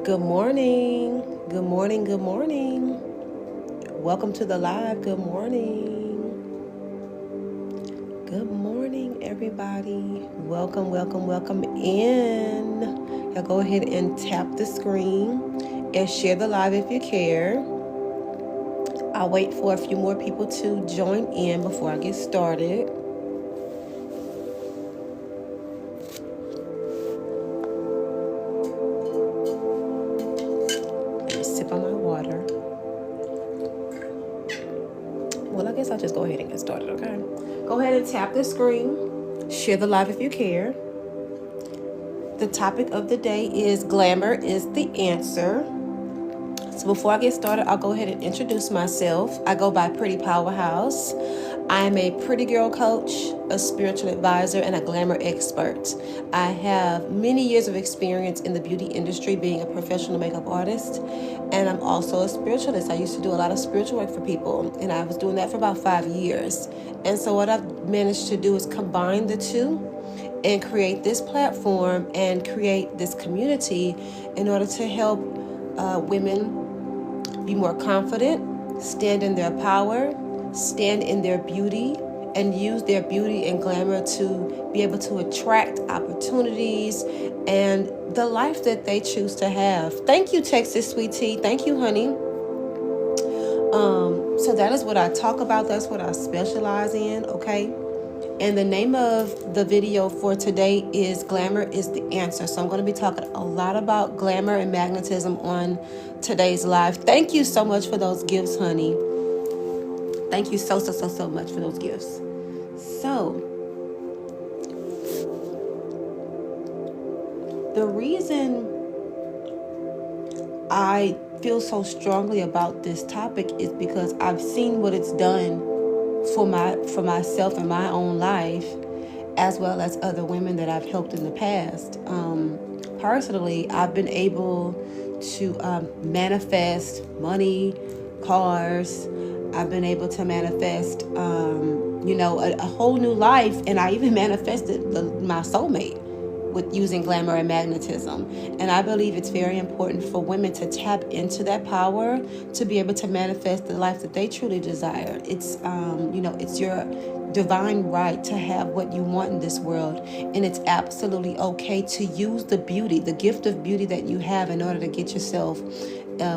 Good morning. Good morning. Good morning. Welcome to the live. Good morning. Good morning, everybody. Welcome, welcome, welcome in. Now go ahead and tap the screen and share the live if you care. I'll wait for a few more people to join in before I get started. Let me sip on my water. Well, I guess I'll just go ahead and get started, okay? Go ahead and tap the screen. Share the live if you care. The topic of the day is Glamour is the Answer. So before I get started, I'll go ahead and introduce myself. I go by Pretty Powerhouse. I'm a pretty girl coach, a spiritual advisor, and a glamour expert. I have many years of experience in the beauty industry being a professional makeup artist, and I'm also a spiritualist. I used to do a lot of spiritual work for people, and I was doing that for about 5 years. And so what I've managed to do is combine the two and create this platform and create this community in order to help women be more confident, stand in their power, stand in their beauty, and use their beauty and glamour to be able to attract opportunities and the life that they choose to have. Thank you, Texas Sweet Tea. Thank you, honey. So that is what I talk about. That's what I specialize in, okay? And the name of the video for today is Glamour is the Answer. So I'm going to be talking a lot about glamour and magnetism on today's live. Thank you so much for those gifts, honey. Thank you so much for those gifts. So, the reason I feel so strongly about this topic is because I've seen what it's done for myself in my own life, as well as other women that I've helped in the past. Personally, I've been able to manifest money, cars. I've been able to manifest, a whole new life, and I even manifested my soulmate with using glamour and magnetism. And I believe it's very important for women to tap into that power to be able to manifest the life that they truly desire. It's it's your divine right to have what you want in this world, and it's absolutely okay to use the beauty, the gift of beauty that you have in order to get yourself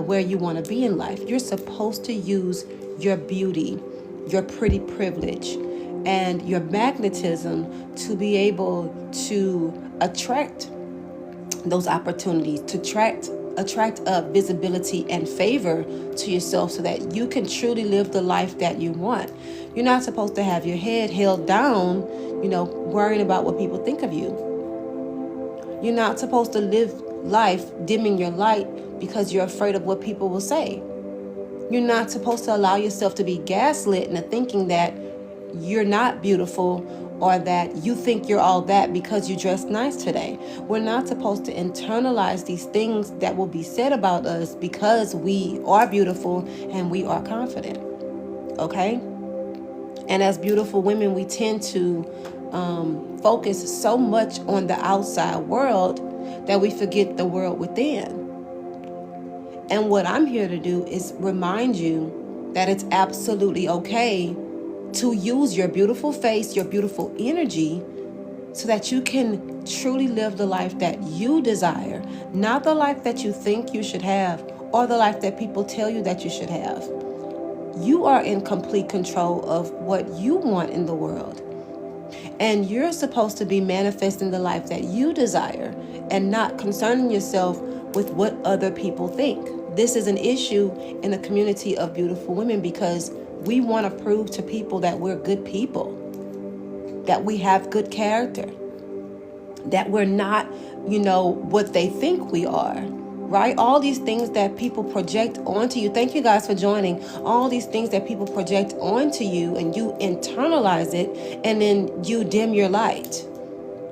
where you want to be in life. You're supposed to use your beauty, your pretty privilege, and your magnetism to be able to attract those opportunities, to attract visibility and favor to yourself so that you can truly live the life that you want. You're not supposed to have your head held down, worrying about what people think of you. You're not supposed to live life dimming your light because you're afraid of what people will say. You're not supposed to allow yourself to be gaslit into thinking that you're not beautiful or that you think you're all that because you dressed nice today. We're not supposed to internalize these things that will be said about us because we are beautiful and we are confident, okay? And as beautiful women, we tend to focus so much on the outside world that we forget the world within. And what I'm here to do is remind you that it's absolutely okay to use your beautiful face, your beautiful energy, so that you can truly live the life that you desire, not the life that you think you should have or the life that people tell you that you should have. You are in complete control of what you want in the world. And you're supposed to be manifesting the life that you desire and not concerning yourself with what other people think. This is an issue in the community of beautiful women because we want to prove to people that we're good people, that we have good character, that we're not, what they think we are, right? All these things that people project onto you. Thank you guys for joining. All these things that people project onto you and you internalize it and then you dim your light.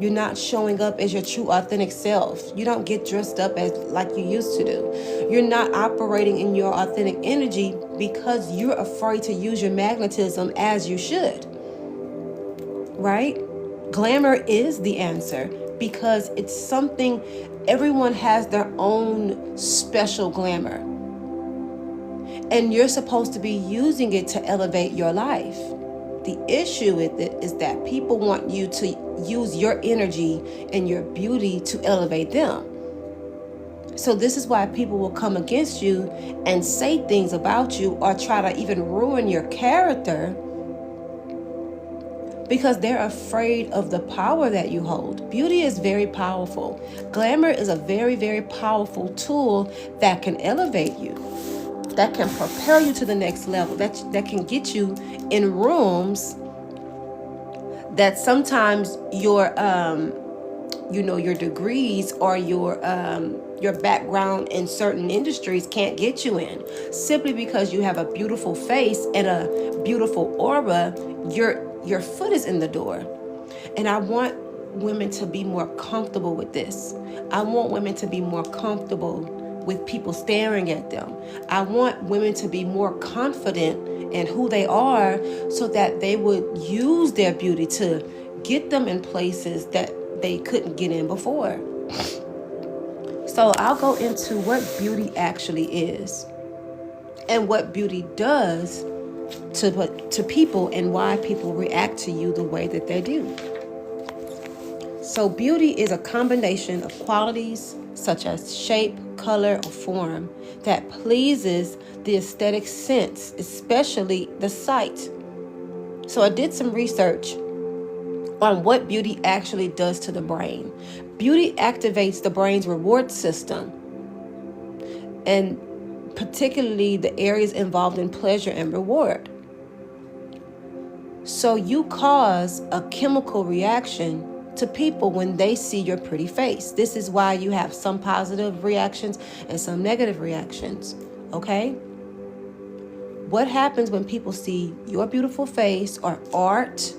You're not showing up as your true authentic self. You don't get dressed up as like you used to do. You're not operating in your authentic energy because you're afraid to use your magnetism as you should. Right? Glamour is the answer. because it's something, everyone has their own special glamour. And you're supposed to be using it to elevate your life. The issue with it is that people want you to use your energy and your beauty to elevate them. So this is why people will come against you and say things about you or try to even ruin your character, because they're afraid of the power that you hold. Beauty is very powerful. Glamour is a very, very powerful tool that can elevate you, that can propel you to the next level, that can get you in rooms that sometimes your your degrees or your background in certain industries can't get you in, simply because you have a beautiful face and a beautiful aura. Your foot is in the door. And I want women to be more comfortable with this. I want women to be more comfortable with people staring at them. I want women to be more confident in who they are, so that they would use their beauty to get them in places that they couldn't get in before. So I'll go into what beauty actually is and what beauty does to people, and why people react to you the way that they do. So beauty is a combination of qualities such as shape, color, or form that pleases the aesthetic sense, especially the sight. So I did some research on what beauty actually does to the brain. Beauty activates the brain's reward system, and particularly the areas involved in pleasure and reward. So you cause a chemical reaction to people when they see your pretty face. This is why you have some positive reactions and some negative reactions, okay? What happens when people see your beautiful face or art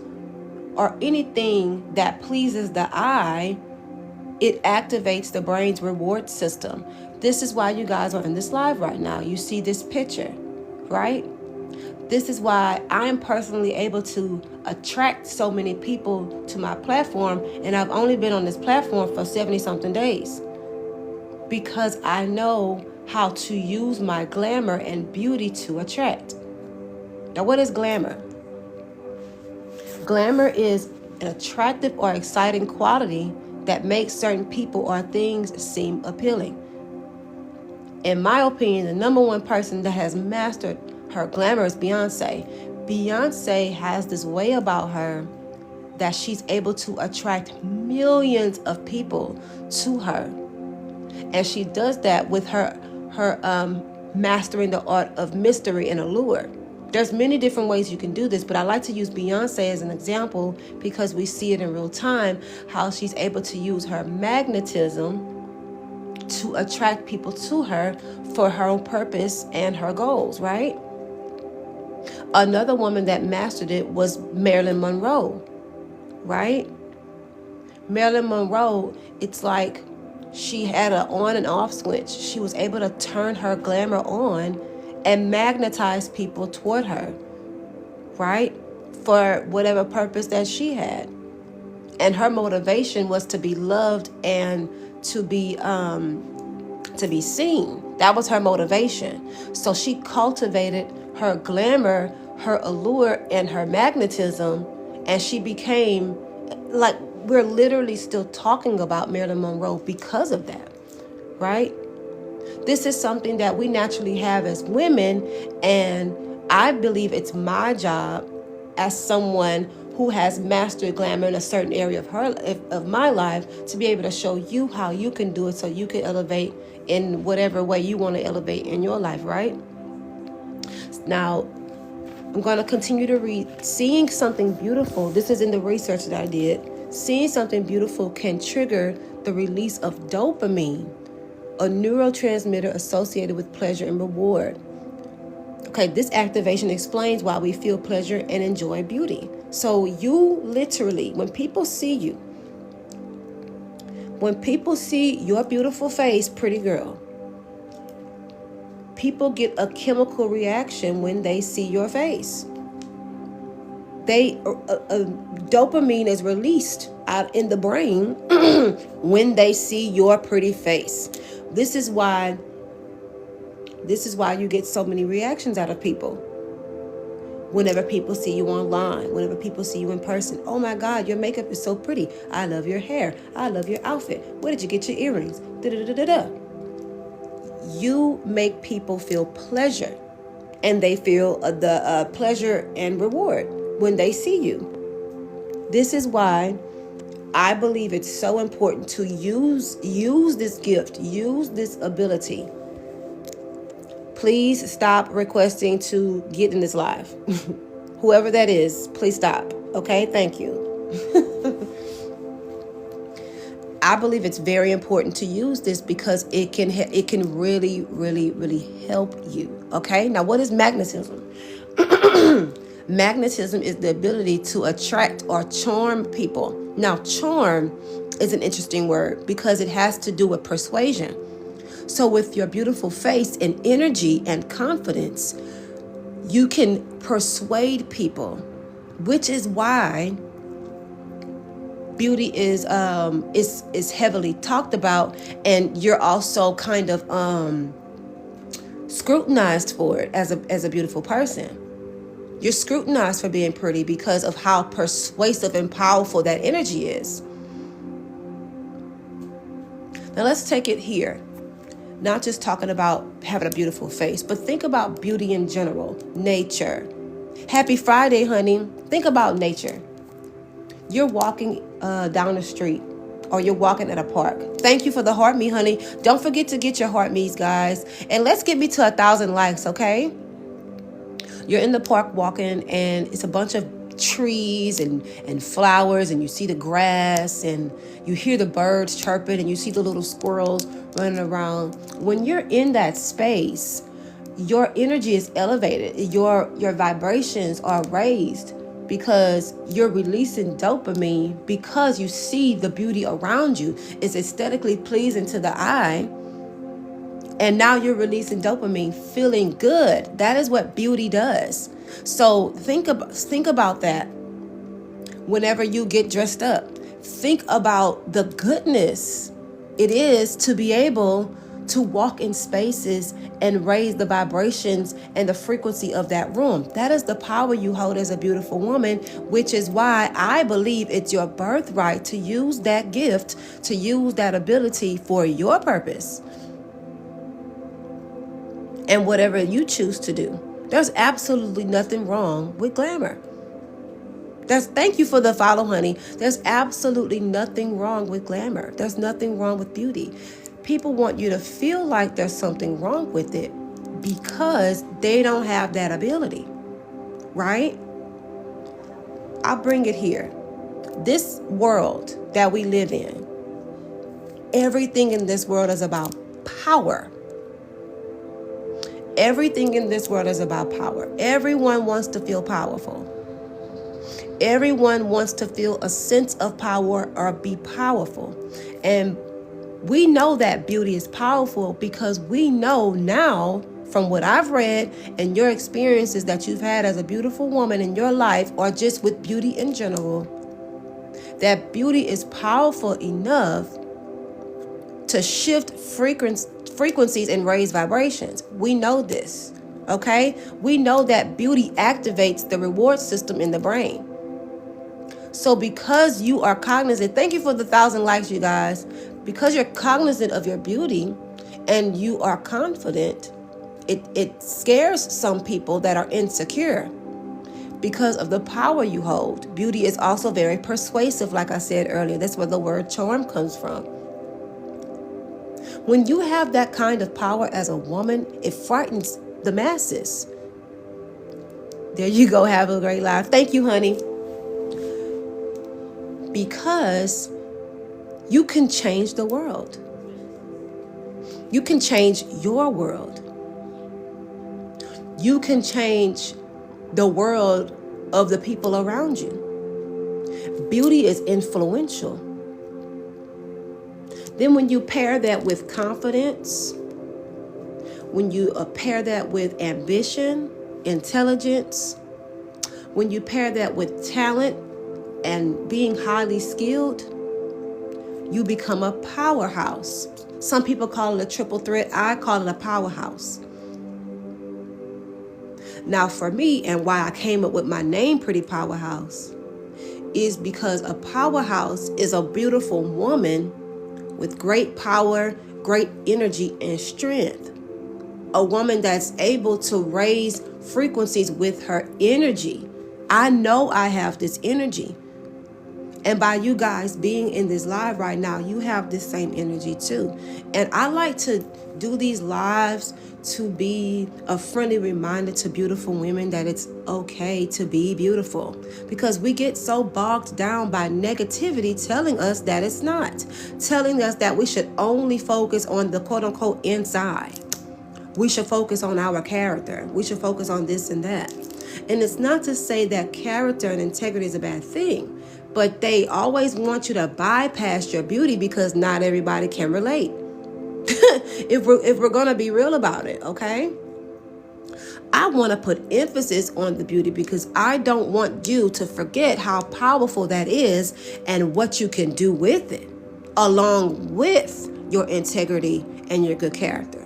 or anything that pleases the eye? It activates the brain's reward system. This is why you guys are in this live right now. You see this picture, right? This is why I am personally able to attract so many people to my platform, and I've only been on this platform for 70-something days, because I know how to use my glamour and beauty to attract. Now, what is glamour? Glamour is an attractive or exciting quality that makes certain people or things seem appealing. In my opinion, the number one person that has mastered her glamour is Beyonce. Beyonce has this way about her that she's able to attract millions of people to her. And she does that with her mastering the art of mystery and allure. There's many different ways you can do this, but I like to use Beyonce as an example because we see it in real time, how she's able to use her magnetism to attract people to her for her own purpose and her goals, right? Another woman that mastered it was Marilyn Monroe, right? Marilyn Monroe, it's like she had an on and off switch. She was able to turn her glamour on and magnetize people toward her, right? For whatever purpose that she had. And her motivation was to be loved and to be seen. That was her motivation. So she cultivated her glamour, her allure, and her magnetism, and she became, like, we're literally still talking about Marilyn Monroe because of that, right? This is something that we naturally have as women, and I believe it's my job as someone who has mastered glamour in a certain area of my life to be able to show you how you can do it, so you can elevate in whatever way you want to elevate in your life, right? Now, I'm going to continue to read. Seeing something beautiful, this is in the research that I did. Seeing something beautiful can trigger the release of dopamine, a neurotransmitter associated with pleasure and reward. Okay, this activation explains why we feel pleasure and enjoy beauty. So you literally, when people see you, when people see your beautiful face, pretty girl, people get a chemical reaction when they see your face. Dopamine is released out in the brain when they see your pretty face. This is why you get so many reactions out of people. Whenever people see you online, whenever people see you in person, oh my God, your makeup is so pretty. I love your hair. I love your outfit. Where did you get your earrings? Da-da-da-da-da. You make people feel pleasure, and they feel the pleasure and reward when they see you. This is why I believe it's so important to use this gift, use this ability. Please stop requesting to get in this live. Whoever that is, please stop. Okay, thank you. I believe it's very important to use this because it can really, really, really help you. Okay, now what is magnetism? Magnetism is the ability to attract or charm people. Now, charm is an interesting word because it has to do with persuasion. So with your beautiful face and energy and confidence, you can persuade people, which is why beauty is heavily talked about, and you're also kind of scrutinized for it as a beautiful person. You're scrutinized for being pretty because of how persuasive and powerful that energy is. Now let's take it here. Not just talking about having a beautiful face, but think about beauty in general. Nature. Happy Friday, honey. Think about nature. You're walking down the street, or you're walking at a park. Thank you for the heart me, honey. Don't forget to get your heart me's, guys. And let's get me to 1,000 likes, okay? You're in the park walking, and it's a bunch of trees and flowers, and you see the grass, and you hear the birds chirping, and you see the little squirrels running around. When you're in that space, your energy is elevated. Your vibrations are raised because you're releasing dopamine because you see the beauty around you. It's aesthetically pleasing to the eye. And now you're releasing dopamine, feeling good. That is what beauty does. So think about that. Whenever you get dressed up, think about the goodness it is to be able to walk in spaces and raise the vibrations and the frequency of that room. That is the power you hold as a beautiful woman, which is why I believe it's your birthright to use that gift, to use that ability for your purpose. And whatever you choose to do. There's absolutely nothing wrong with glamour. Thank you for the follow, honey. There's absolutely nothing wrong with glamour. There's nothing wrong with beauty. People want you to feel like there's something wrong with it because they don't have that ability, right? I'll bring it here. This world that we live in, everything in this world is about power. Everything in this world is about power. Everyone wants to feel powerful. Everyone wants to feel a sense of power or be powerful. And we know that beauty is powerful because we know now from what I've read and your experiences that you've had as a beautiful woman in your life or just with beauty in general, that beauty is powerful enough to shift frequencies and raise vibrations. We know this, okay? We know that beauty activates the reward system in the brain. So because you are cognizant, thank you for the 1,000 likes, you guys. Because you're cognizant of your beauty and you are confident, it scares some people that are insecure because of the power you hold. Beauty is also very persuasive, like I said earlier. That's where the word charm comes from. When you have that kind of power as a woman, it frightens the masses. There you go. Have a great life. Thank you, honey. Because you can change the world. You can change your world. You can change the world of the people around you. Beauty is influential. Then when you pair that with confidence, when you pair that with ambition, intelligence, when you pair that with talent and being highly skilled, you become a powerhouse. Some people call it a triple threat. I call it a powerhouse. Now for me, and why I came up with my name Pretty Powerhouse, is because a powerhouse is a beautiful woman with great power, great energy, and strength. A woman that's able to raise frequencies with her energy. I know I have this energy. And by you guys being in this live right now, you have this same energy too. And I like to do these lives to be a friendly reminder to beautiful women that it's okay to be beautiful. Because we get so bogged down by negativity telling us that it's not. Telling us that we should only focus on the quote unquote inside. We should focus on our character. We should focus on this and that. And it's not to say that character and integrity is a bad thing. But they always want you to bypass your beauty because not everybody can relate. if we're going to be real about it, okay? I want to put emphasis on the beauty because I don't want you to forget how powerful that is and what you can do with it, along with your integrity and your good character.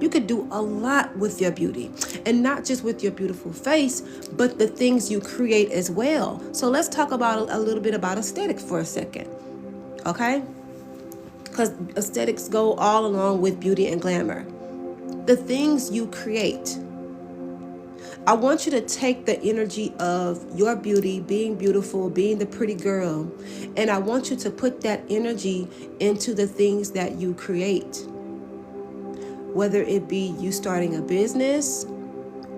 You could do a lot with your beauty, and not just with your beautiful face, but the things you create as well. So let's talk about a little bit about aesthetics for a second, okay? Because aesthetics go all along with beauty and glamour. The things you create. I want you to take the energy of your beauty, being beautiful, being the pretty girl, and I want you to put that energy into the things that you create. Whether it be you starting a business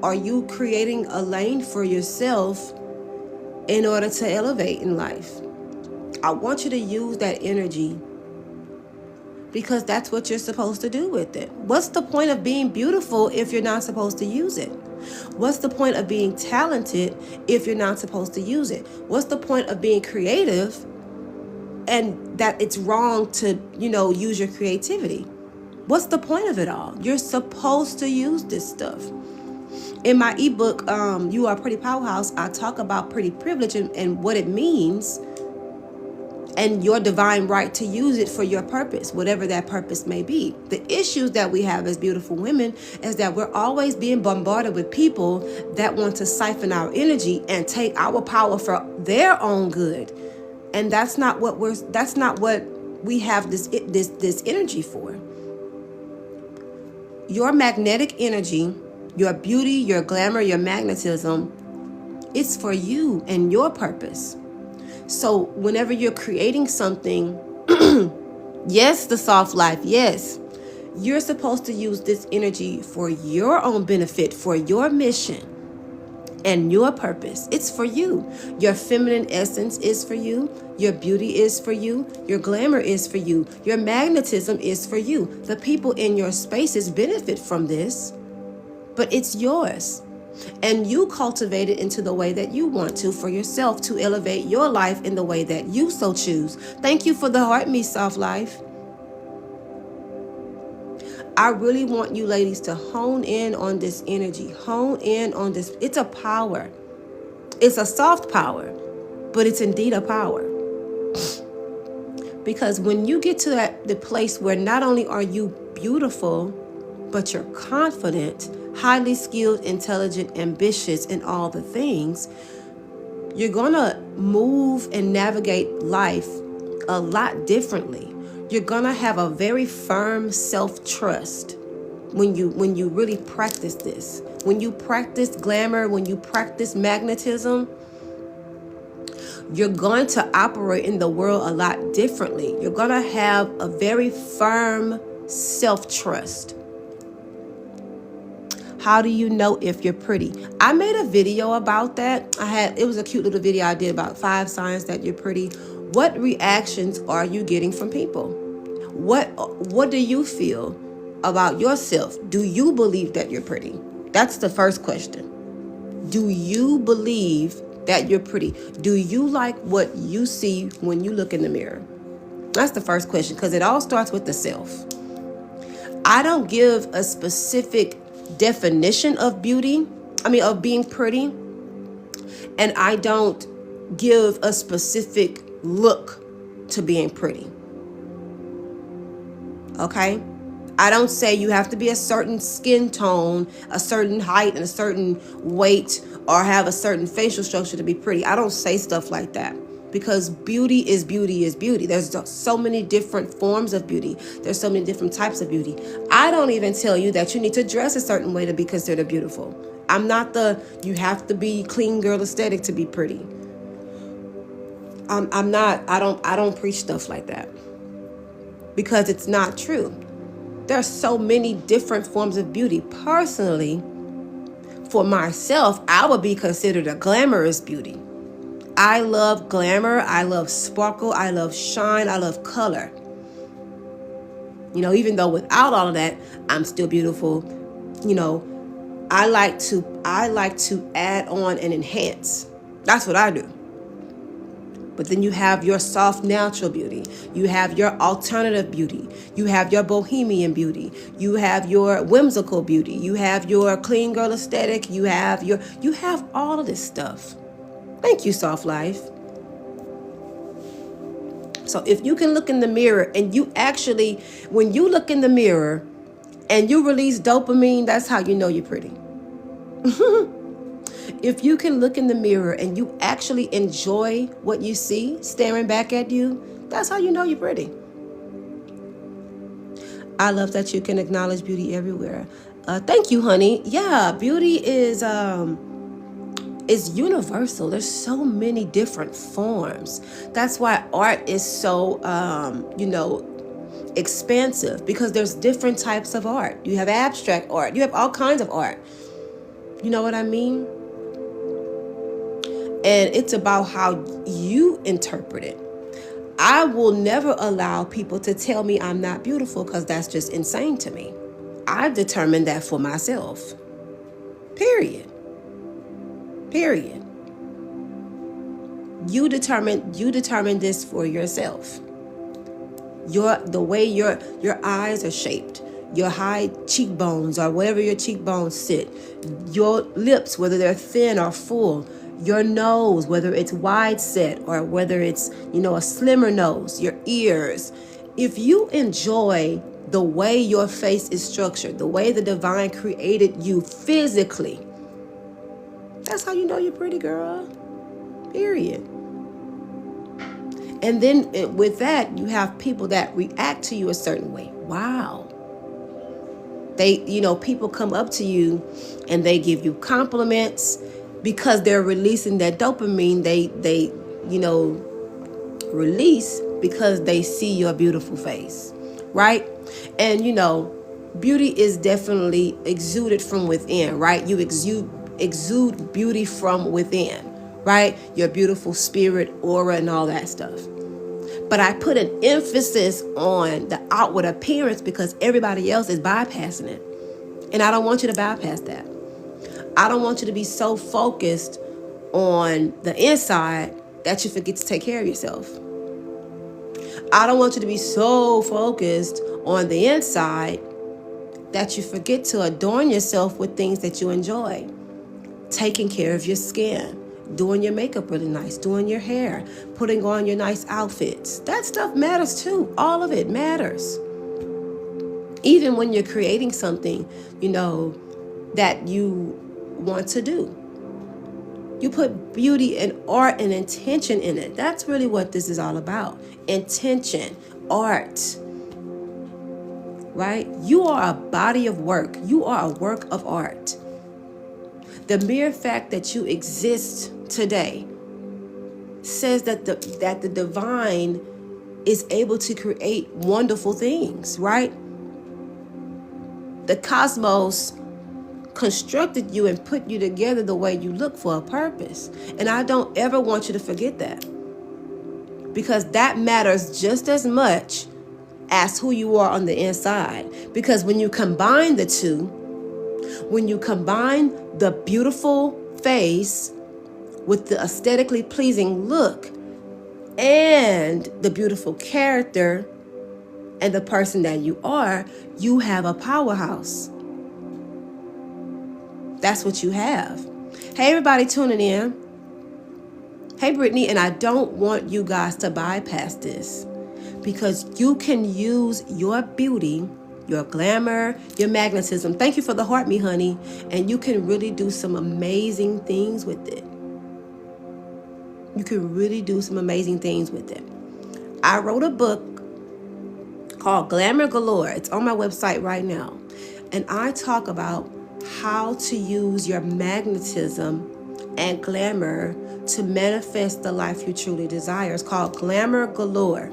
or you creating a lane for yourself in order to elevate in life. I want you to use that energy because that's what you're supposed to do with it. What's the point of being beautiful if you're not supposed to use it? What's the point of being talented if you're not supposed to use it? What's the point of being creative and that it's wrong to, use your creativity? What's the point of it all? You're supposed to use this stuff. In my ebook, You Are Pretty Powerhouse, I talk about pretty privilege and what it means and your divine right to use it for your purpose, whatever that purpose may be. The issues that we have as beautiful women is that we're always being bombarded with people that want to siphon our energy and take our power for their own good. And that's not what we have this energy for. Your magnetic energy, your beauty, your glamour, your magnetism, it's for you and your purpose. So whenever you're creating something, yes, the soft life, yes, you're supposed to use this energy for your own benefit, for your mission and your purpose. It's for you. Your feminine essence is for you. Your beauty is for you. Your glamour is for you. Your magnetism is for you. The people in your spaces benefit from this, but it's yours. And you cultivate it into the way that you want to for yourself to elevate your life in the way that you so choose. Thank you for the heart, me soft life. I really want you ladies to hone in on this energy. Hone in on this. It's a power. It's a soft power, but it's indeed a power. Because when you get to the place where not only are you beautiful, but you're confident, highly skilled, intelligent, ambitious, and all the things, you're going to move and navigate life a lot differently. You're going to have a very firm self-trust when you really practice this. When you practice glamour, when you practice magnetism, you're going to operate in the world a lot differently. You're going to have a very firm self-trust. How do you know if you're pretty? I made a video about that. It was a cute little video I did about 5 signs that you're pretty. What reactions are you getting from people? What do you feel about yourself? Do you believe that you're pretty? That's the first question. Do you believe that you're pretty? Do you like what you see when you look in the mirror? That's the first question, because it all starts with the self. I don't give a specific definition of beauty, of being pretty, and I don't give a specific look to being pretty. Okay? I don't say you have to be a certain skin tone, a certain height, and a certain weight, or have a certain facial structure to be pretty. I don't say stuff like that, because beauty is beauty is beauty. There's so many different forms of beauty. There's so many different types of beauty. I don't even tell you that you need to dress a certain way to be considered beautiful. I'm not you have to be clean girl aesthetic to be pretty. I'm not, I don't preach stuff like that, because it's not true. There are so many different forms of beauty. Personally, for myself, I would be considered a glamorous beauty. I love glamour. I love sparkle. I love shine. I love color. Even though without all of that, I'm still beautiful. I like to add on and enhance. That's what I do. But then you have your soft, natural beauty. You have your alternative beauty. You have your bohemian beauty. You have your whimsical beauty. You have your clean girl aesthetic. You have all of this stuff. Thank you, Soft Life. So if you can look in the mirror and when you look in the mirror and you release dopamine, that's how you know you're pretty. If you can look in the mirror and you actually enjoy what you see staring back at you, that's how you know you're pretty. I love that you can acknowledge beauty everywhere. Thank you, honey. Yeah, beauty is universal. There's so many different forms. That's why art is so, expansive, because there's different types of art. You have abstract art. You have all kinds of art. You know what I mean? And it's about how you interpret it. I will never allow people to tell me I'm not beautiful, because that's just insane to me. I've determined that for myself. Period. You determine this for yourself. The way your eyes are shaped, your high cheekbones, or wherever your cheekbones sit, your lips, whether they're thin or full, your nose, whether it's wide set or whether it's, a slimmer nose, your ears. If you enjoy the way your face is structured, the way the divine created you physically, that's how you know you're pretty, girl. Period. And then with that, you have people that react to you a certain way. Wow. People come up to you and they give you compliments because they're releasing that dopamine they release because they see your beautiful face, right? And, beauty is definitely exuded from within, right? You exude beauty from within, right? Your beautiful spirit, aura, and all that stuff. But I put an emphasis on the outward appearance because everybody else is bypassing it. And I don't want you to bypass that. I don't want you to be so focused on the inside that you forget to take care of yourself. I don't want you to be so focused on the inside that you forget to adorn yourself with things that you enjoy. Taking care of your skin, doing your makeup really nice, doing your hair, putting on your nice outfits. That stuff matters too. All of it matters. Even when you're creating something, that you want to do. You put beauty and art and intention in it. That's really what this is all about. Intention, art, right? You are a body of work. You are a work of art. The mere fact that you exist today says that the divine is able to create wonderful things, right? The cosmos constructed you and put you together the way you look for a purpose. And I don't ever want you to forget that, because that matters just as much as who you are on the inside. Because when you combine the two, when you combine the beautiful face with the aesthetically pleasing look and the beautiful character and the person that you are, you have a powerhouse. That's what you have. Hey, everybody tuning in. Hey, Brittany, and I don't want you guys to bypass this, because you can use your beauty, your glamour, your magnetism. Thank you for the heart, me honey. And you can really do some amazing things with it. You can really do some amazing things with it. I wrote a book called Glamour Galore. It's on my website right now. And I talk about how to use your magnetism and glamour to manifest the life you truly desire. It's called Glamour Galore.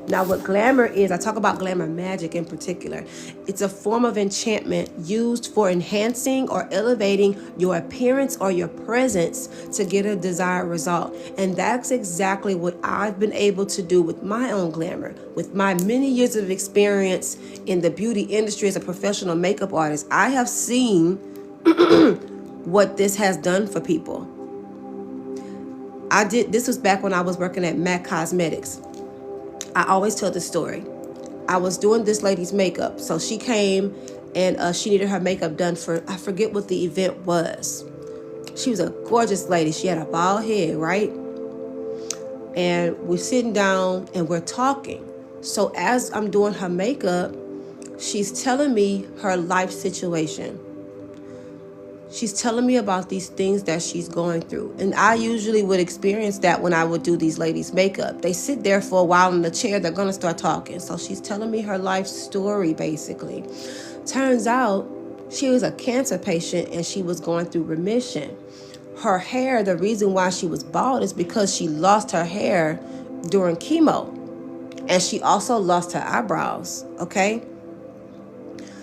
Now, what glamour is, I talk about glamour magic in particular. It's a form of enchantment used for enhancing or elevating your appearance or your presence to get a desired result. And that's exactly what I've been able to do with my own glamour. With my many years of experience in the beauty industry as a professional makeup artist, I have seen what this has done for people. This was back when I was working at MAC Cosmetics. I always tell this story. I was doing this lady's makeup. So she came and she needed her makeup done for, I forget what the event was. She was a gorgeous lady. She had a bald head, right? And we're sitting down and we're talking. So as I'm doing her makeup, she's telling me her life situation. She's telling me about these things that she's going through. And I usually would experience that when I would do these ladies' makeup. They sit there for a while in the chair, they're going to start talking. So she's telling me her life story, basically. Turns out she was a cancer patient and she was going through remission. Her hair, the reason why she was bald is because she lost her hair during chemo. And she also lost her eyebrows, okay?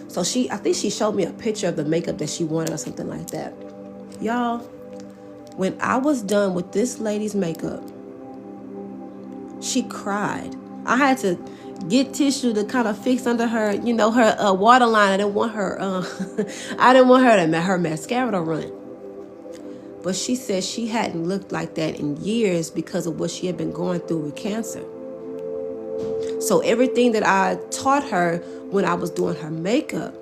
So I think she showed me a picture of the makeup that she wanted or something like that. Y'all, when I was done with this lady's makeup, she cried. I had to get tissue to kind of fix under her, her waterline. I didn't want her, her mascara to run. But she said she hadn't looked like that in years because of what she had been going through with cancer. So everything that I taught her when I was doing her makeup,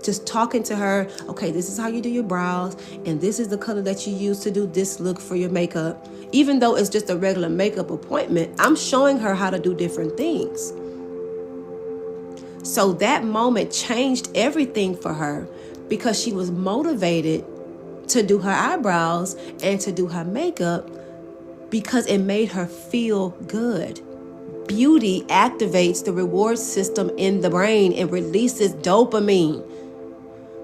just talking to her, okay, this is how you do your brows, and this is the color that you use to do this look for your makeup. Even though it's just a regular makeup appointment, I'm showing her how to do different things. So that moment changed everything for her because she was motivated to do her eyebrows and to do her makeup because it made her feel good. Beauty activates the reward system in the brain and releases dopamine.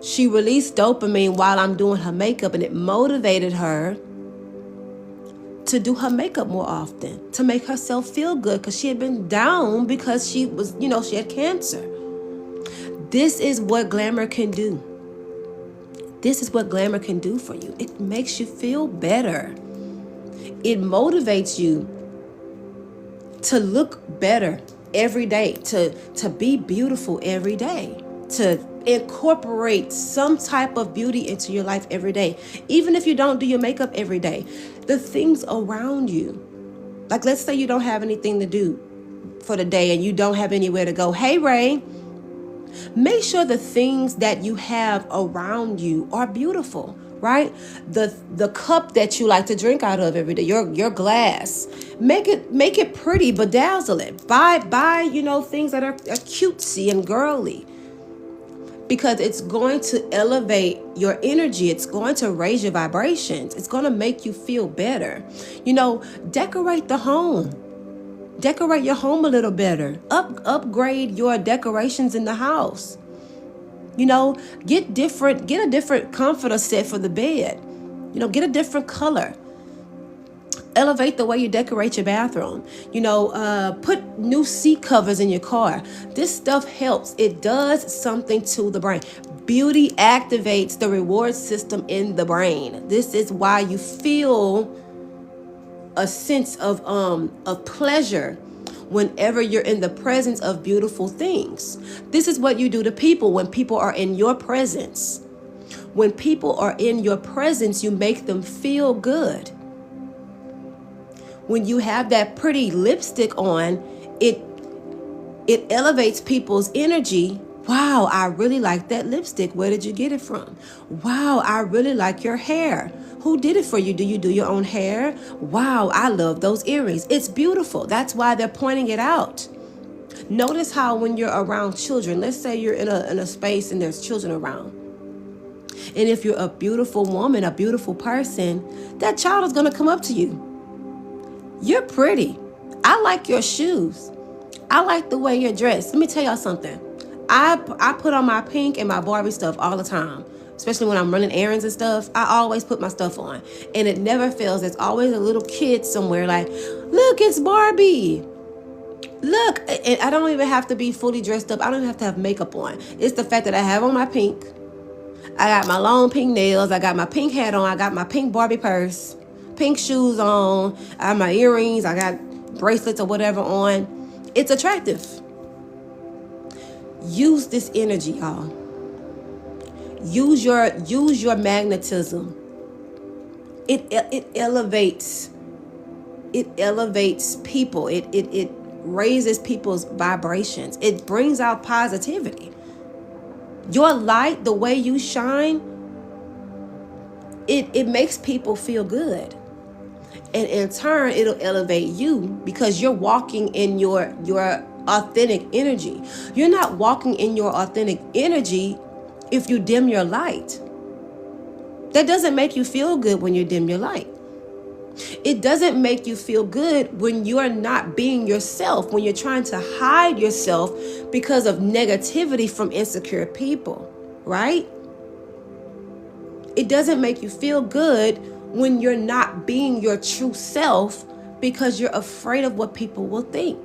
She released dopamine while I'm doing her makeup, and it motivated her to do her makeup more often, to make herself feel good because she had been down because she was, she had cancer. This is what glamour can do. This is what glamour can do for you. It makes you feel better. It motivates you to look better every day, to be beautiful every day, to incorporate some type of beauty into your life every day. Even if you don't do your makeup every day, the things around you, like let's say you don't have anything to do for the day and you don't have anywhere to go. Hey, Ray, make sure the things that you have around you are beautiful, right? The cup that you like to drink out of every day, your glass, make it pretty, bedazzle it. Buy things that are cutesy and girly, because it's going to elevate your energy. It's going to raise your vibrations. It's going to make you feel better. Decorate the home. Decorate your home a little better. Upgrade your decorations in the house. Get a different comforter set for the bed. Get a different color. Elevate the way you decorate your bathroom. Put new seat covers in your car. This stuff helps. It does something to the brain. Beauty activates the reward system in the brain. This is why you feel a sense of pleasure whenever you're in the presence of beautiful things. This is what you do to people when people are in your presence. When people are in your presence, you make them feel good. When you have that pretty lipstick on, it elevates people's energy. Wow, I really like that lipstick. Where did you get it from? Wow, I really like your hair. Who did it for you? Do you do your own hair? Wow, I love those earrings. It's beautiful. That's why they're pointing it out. Notice how when you're around children, let's say you're in a space and there's children around. And if you're a beautiful woman, a beautiful person, that child is going to come up to you. You're pretty. I like your shoes. I like the way you're dressed. Let me tell y'all something. I put on my pink and my Barbie stuff all the time, especially when I'm running errands and stuff. I always put my stuff on, and it never fails. There's always a little kid somewhere like, look, it's Barbie. Look, and I don't even have to be fully dressed up. I don't even have to have makeup on. It's the fact that I have on my pink. I got my long pink nails. I got my pink hat on. I got my pink Barbie purse, pink shoes on. I have my earrings. I got bracelets or whatever on. It's attractive. Use this energy, y'all. Use your magnetism. It elevates. It elevates people. It raises people's vibrations. It brings out positivity. Your light, the way you shine, it makes people feel good. And in turn, it'll elevate you because you're walking in your authentic energy. You're not walking in your authentic energy if you dim your light. That doesn't make you feel good when you dim your light. It doesn't make you feel good when you're not being yourself, when you're trying to hide yourself because of negativity from insecure people, right? It doesn't make you feel good when you're not being your true self because you're afraid of what people will think.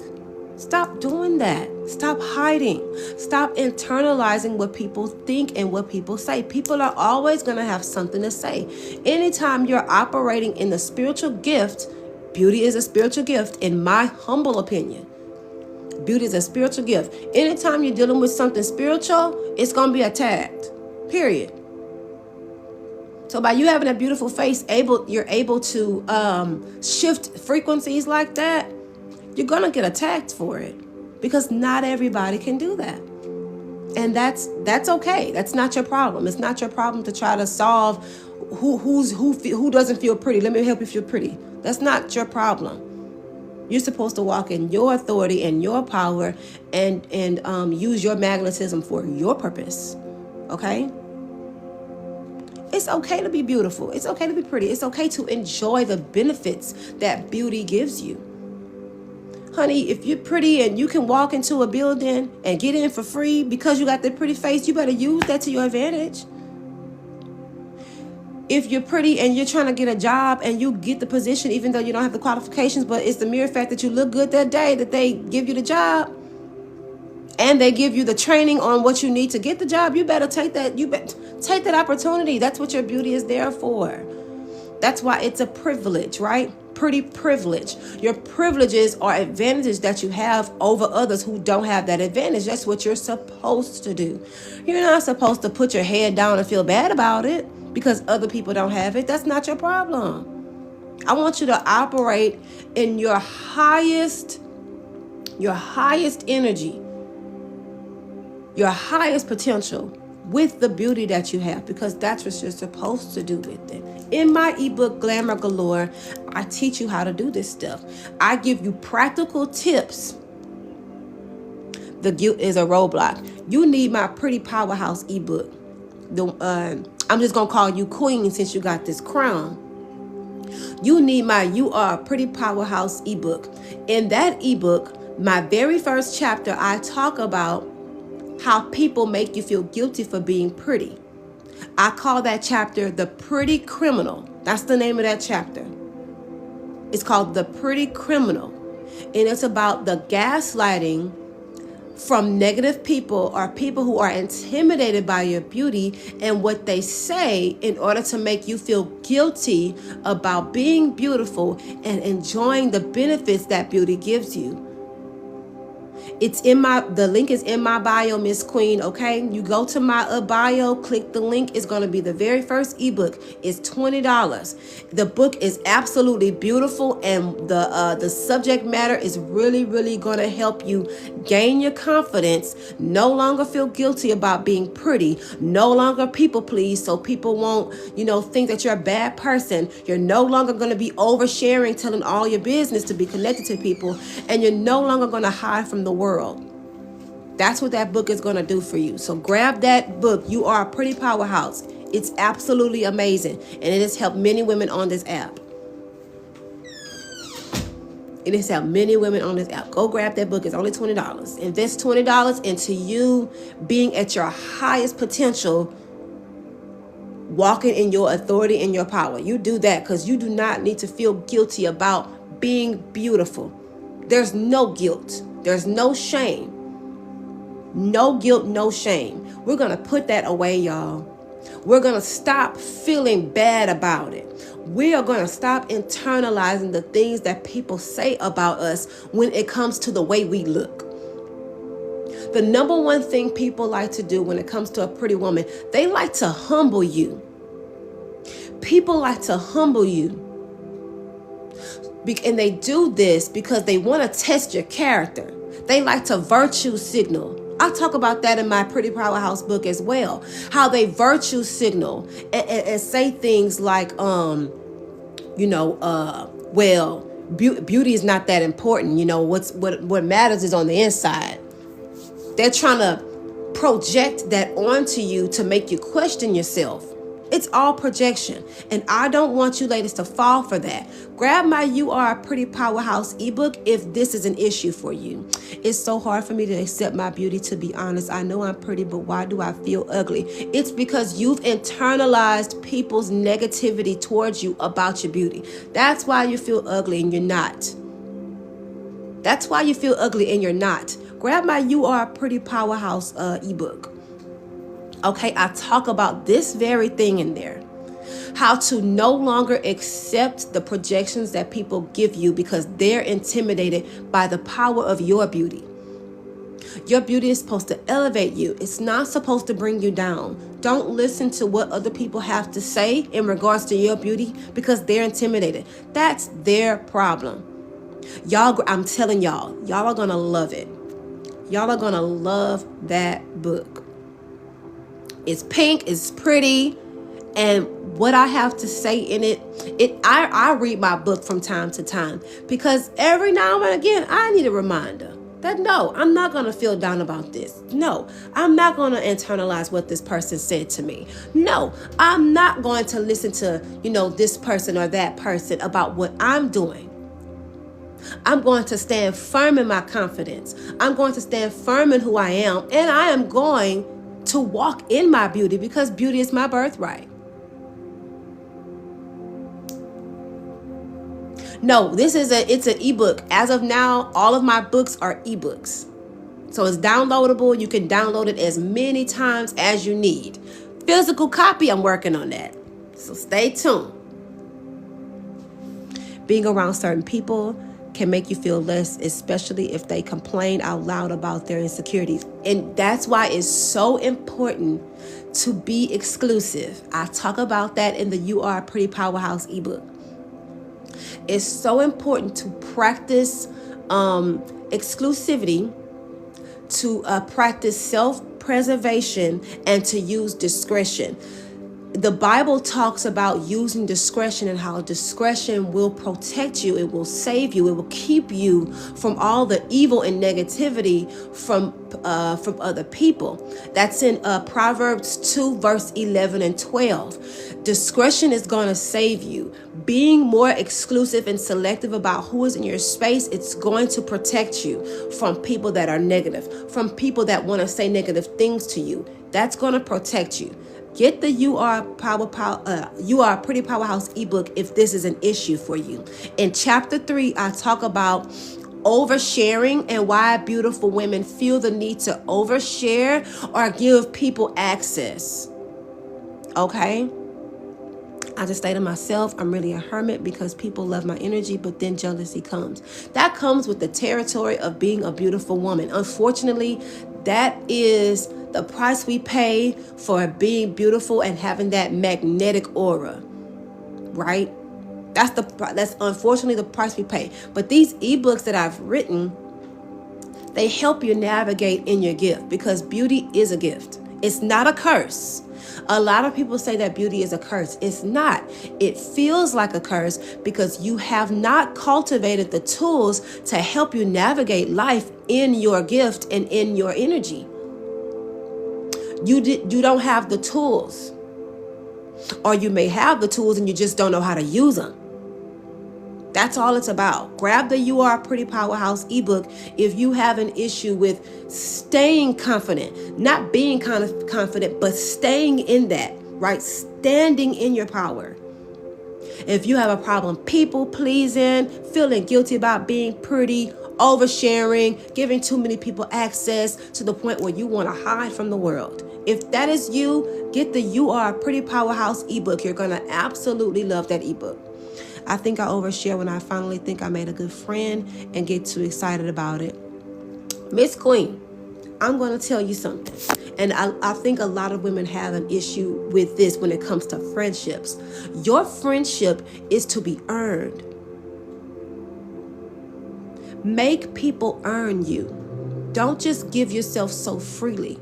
Stop doing that. Stop hiding. Stop internalizing what people think and what people say. People are always going to have something to say. Anytime you're operating in the spiritual gift, beauty is a spiritual gift, in my humble opinion. Beauty is a spiritual gift. Anytime you're dealing with something spiritual, it's going to be attacked. Period. So by you having a beautiful face, you're able to shift frequencies like that. You're going to get attacked for it because not everybody can do that. And that's okay. That's not your problem. It's not your problem to try to solve who doesn't feel pretty. Let me help you feel pretty. That's not your problem. You're supposed to walk in your authority and your power and use your magnetism for your purpose. Okay? It's okay to be beautiful. It's okay to be pretty. It's okay to enjoy the benefits that beauty gives you. Honey, if you're pretty and you can walk into a building and get in for free because you got that pretty face, you better use that to your advantage. If you're pretty and you're trying to get a job and you get the position even though you don't have the qualifications, but it's the mere fact that you look good that day that they give you the job and they give you the training on what you need to get the job, you better take that. You better take that opportunity. That's what your beauty is there for. That's why it's a privilege, right? Pretty privilege. Your privileges are advantages that you have over others who don't have that advantage. That's what you're supposed to do. You're not supposed to put your head down and feel bad about it because other people don't have it. That's not your problem. I want you to operate in your highest energy, your highest potential with the beauty that you have, because that's what you're supposed to do with it. In my ebook, Glamour Galore, I teach you how to do this stuff. I give you practical tips. The guilt is a roadblock. You need my Pretty Powerhouse ebook. I'm just going to call you Queen since you got this crown. You need my You Are a Pretty Powerhouse ebook. In that ebook, my very first chapter, I talk about how people make you feel guilty for being pretty. I call that chapter The Pretty Criminal. That's the name of that chapter. It's called The Pretty Criminal. And it's about the gaslighting from negative people or people who are intimidated by your beauty and what they say in order to make you feel guilty about being beautiful and enjoying the benefits that beauty gives you. The link is in my bio, Miss Queen. Okay, you go to my bio, click the link. It's going to be the very first ebook. It's $20. The book is absolutely beautiful, and the subject matter is really, really going to help you gain your confidence. No longer feel guilty about being pretty. No longer people please, so people won't, think that you're a bad person. You're no longer going to be oversharing, telling all your business to be connected to people, and you're no longer going to hide from the world. That's what that book is going to do for you. So grab that book. You Are a Pretty Powerhouse. It's absolutely amazing, and it has helped many women on this app. It has helped many women on this app. Go grab that book. It's only $20. Invest $20 into you being at your highest potential, walking in your authority and your power. You do that because you do not need to feel guilty about being beautiful. There's no guilt. There's no shame. No guilt, no shame. We're going to put that away, y'all. We're going to stop feeling bad about it. We are going to stop internalizing the things that people say about us when it comes to the way we look. The number one thing people like to do when it comes to a pretty woman, they like to humble you. People like to humble you. And they do this because they want to test your character. They like to virtue signal. I talk about that in my Pretty Powerhouse book as well. How they virtue signal and say things like, beauty is not that important. What matters is on the inside. They're trying to project that onto you to make you question yourself. It's all projection. And I don't want you ladies to fall for that. Grab my You Are a Pretty Powerhouse ebook if this is an issue for you. It's so hard for me to accept my beauty, to be honest. I know I'm pretty, but why do I feel ugly? It's because you've internalized people's negativity towards you about your beauty. That's why you feel ugly and you're not. That's why you feel ugly and you're not. Grab my You Are a Pretty Powerhouse ebook. Okay, I talk about this very thing in there. How to no longer accept the projections that people give you because they're intimidated by the power of your beauty. Your beauty is supposed to elevate you. It's not supposed to bring you down. Don't listen to what other people have to say in regards to your beauty because they're intimidated. That's their problem. Y'all, I'm telling y'all are going to love it. Y'all are going to love that book. It's pink, it's pretty, and what I have to say in it, I read my book from time to time because every now and again, I need a reminder that no, I'm not going to feel down about this. No, I'm not going to internalize what this person said to me. No, I'm not going to listen to, this person or that person about what I'm doing. I'm going to stand firm in my confidence. I'm going to stand firm in who I am, and I am going to walk in my beauty because beauty is my birthright. No, it's an ebook. As of now, all of my books are ebooks. So it's downloadable. You can download it as many times as you need. Physical copy, I'm working on that. So stay tuned. Being around certain people can make you feel less, especially if they complain out loud about their insecurities. And that's why it's so important to be exclusive. I talk about that in the You Are a Pretty Powerhouse ebook. It's so important to practice exclusivity, to practice self-preservation, and to use discretion. The Bible talks about using discretion and how discretion will protect you. It will save you. It will keep you from all the evil and negativity from other people. That's in Proverbs 2, verse 11 and 12. Discretion is going to save you. Being more exclusive and selective about who is in your space, it's going to protect you from people that are negative, from people that want to say negative things to you. That's going to protect you. Get the You Are a Pretty Powerhouse ebook if this is an issue for you. In chapter 3, I talk about oversharing and why beautiful women feel the need to overshare or give people access. Okay? I just say to myself, I'm really a hermit because people love my energy, but then jealousy comes. That comes with the territory of being a beautiful woman. Unfortunately, that is the price we pay for being beautiful and having that magnetic aura, right? That's unfortunately the price we pay. But these ebooks that I've written, they help you navigate in your gift, because beauty is a gift. It's not a curse. A lot of people say that beauty is a curse. It's not. It feels like a curse because you have not cultivated the tools to help you navigate life in your gift and in your energy. You don't have the tools. Or you may have the tools and you just don't know how to use them. That's all it's about. Grab the You Are a Pretty Powerhouse ebook if you have an issue with staying confident, not being kind of confident, but staying in that, right? Standing in your power. If you have a problem people pleasing, feeling guilty about being pretty, oversharing, giving too many people access to the point where you want to hide from the world. If that is you, get the You Are a Pretty Powerhouse ebook. You're going to absolutely love that ebook. I think I overshare when I finally think I made a good friend and get too excited about it. Miss Queen, I'm going to tell you something. And I think a lot of women have an issue with this when it comes to friendships. Your friendship is to be earned. Make people earn you. Don't just give yourself so freely.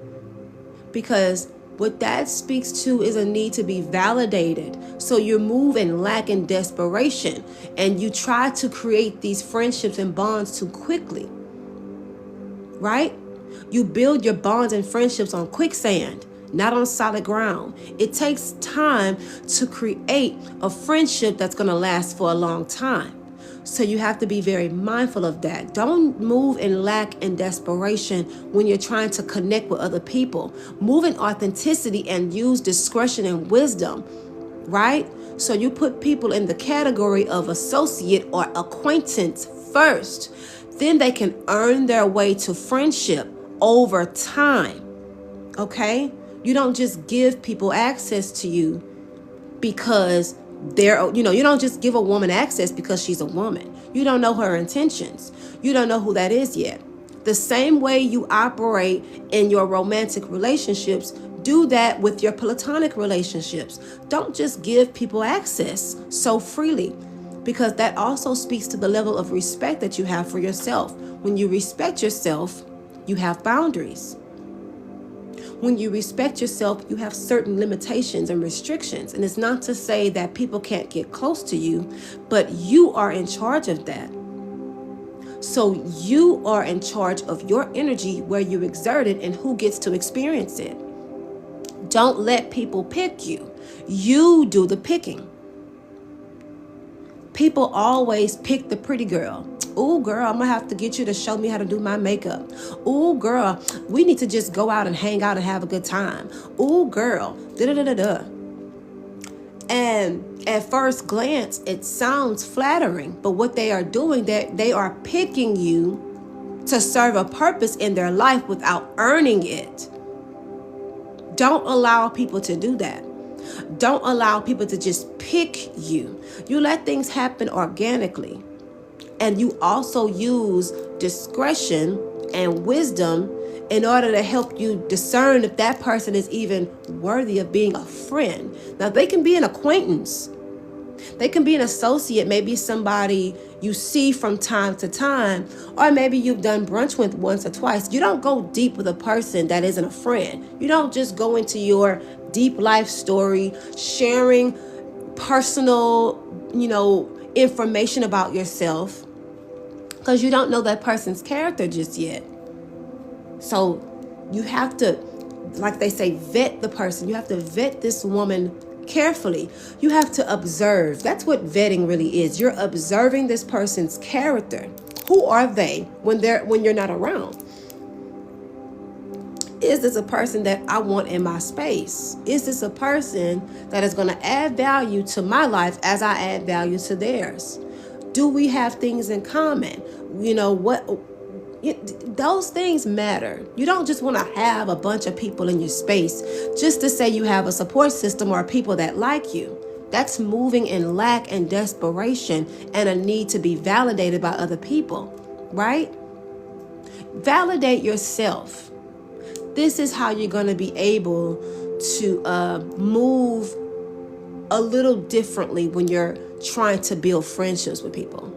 Because what that speaks to is a need to be validated. So you move and lack in desperation, and you try to create these friendships and bonds too quickly, right? You build your bonds and friendships on quicksand, not on solid ground. It takes time to create a friendship that's going to last for a long time. So you have to be very mindful of that. Don't move in lack and desperation when you're trying to connect with other people. Move in authenticity and use discretion and wisdom, right? So you put people in the category of associate or acquaintance first. Then they can earn their way to friendship over time, okay? You don't just give people access to you because you don't just give a woman access because she's a woman. You don't know her intentions. You don't know who that is yet. The same way you operate in your romantic relationships, do that with your platonic relationships. Don't just give people access so freely, because that also speaks to the level of respect that you have for yourself. When you respect yourself, you have boundaries. When you respect yourself, you have certain limitations and restrictions. And it's not to say that people can't get close to you, but you are in charge of that. So you are in charge of your energy, where you exert it, and who gets to experience it. Don't let people pick you. You do the picking. People always pick the pretty girl. Ooh, girl, I'm going to have to get you to show me how to do my makeup. Ooh, girl, we need to just go out and hang out and have a good time. Ooh, girl, da-da-da-da-da. And at first glance, it sounds flattering. But what they are doing, they are picking you to serve a purpose in their life without earning it. Don't allow people to do that. Don't allow people to just pick you. You let things happen organically. And you also use discretion and wisdom in order to help you discern if that person is even worthy of being a friend. Now, they can be an acquaintance. They can be an associate, maybe somebody you see from time to time, or maybe you've done brunch with once or twice. You don't go deep with a person that isn't a friend. You don't just go into your deep life story, sharing personal, information about yourself, because you don't know that person's character just yet. So you have to, like they say, vet the person. You have to vet this woman carefully. You have to observe. That's what vetting really is. You're observing this person's character. Who are they when you're not around? Is this a person that I want in my space? Is this a person that is going to add value to my life as I add value to theirs? Do we have things in common? Those things matter. You don't just want to have a bunch of people in your space just to say you have a support system or people that like you. That's moving in lack and desperation and a need to be validated by other people, right? Validate yourself. This is how you're going to be able to move a little differently when you're trying to build friendships with people.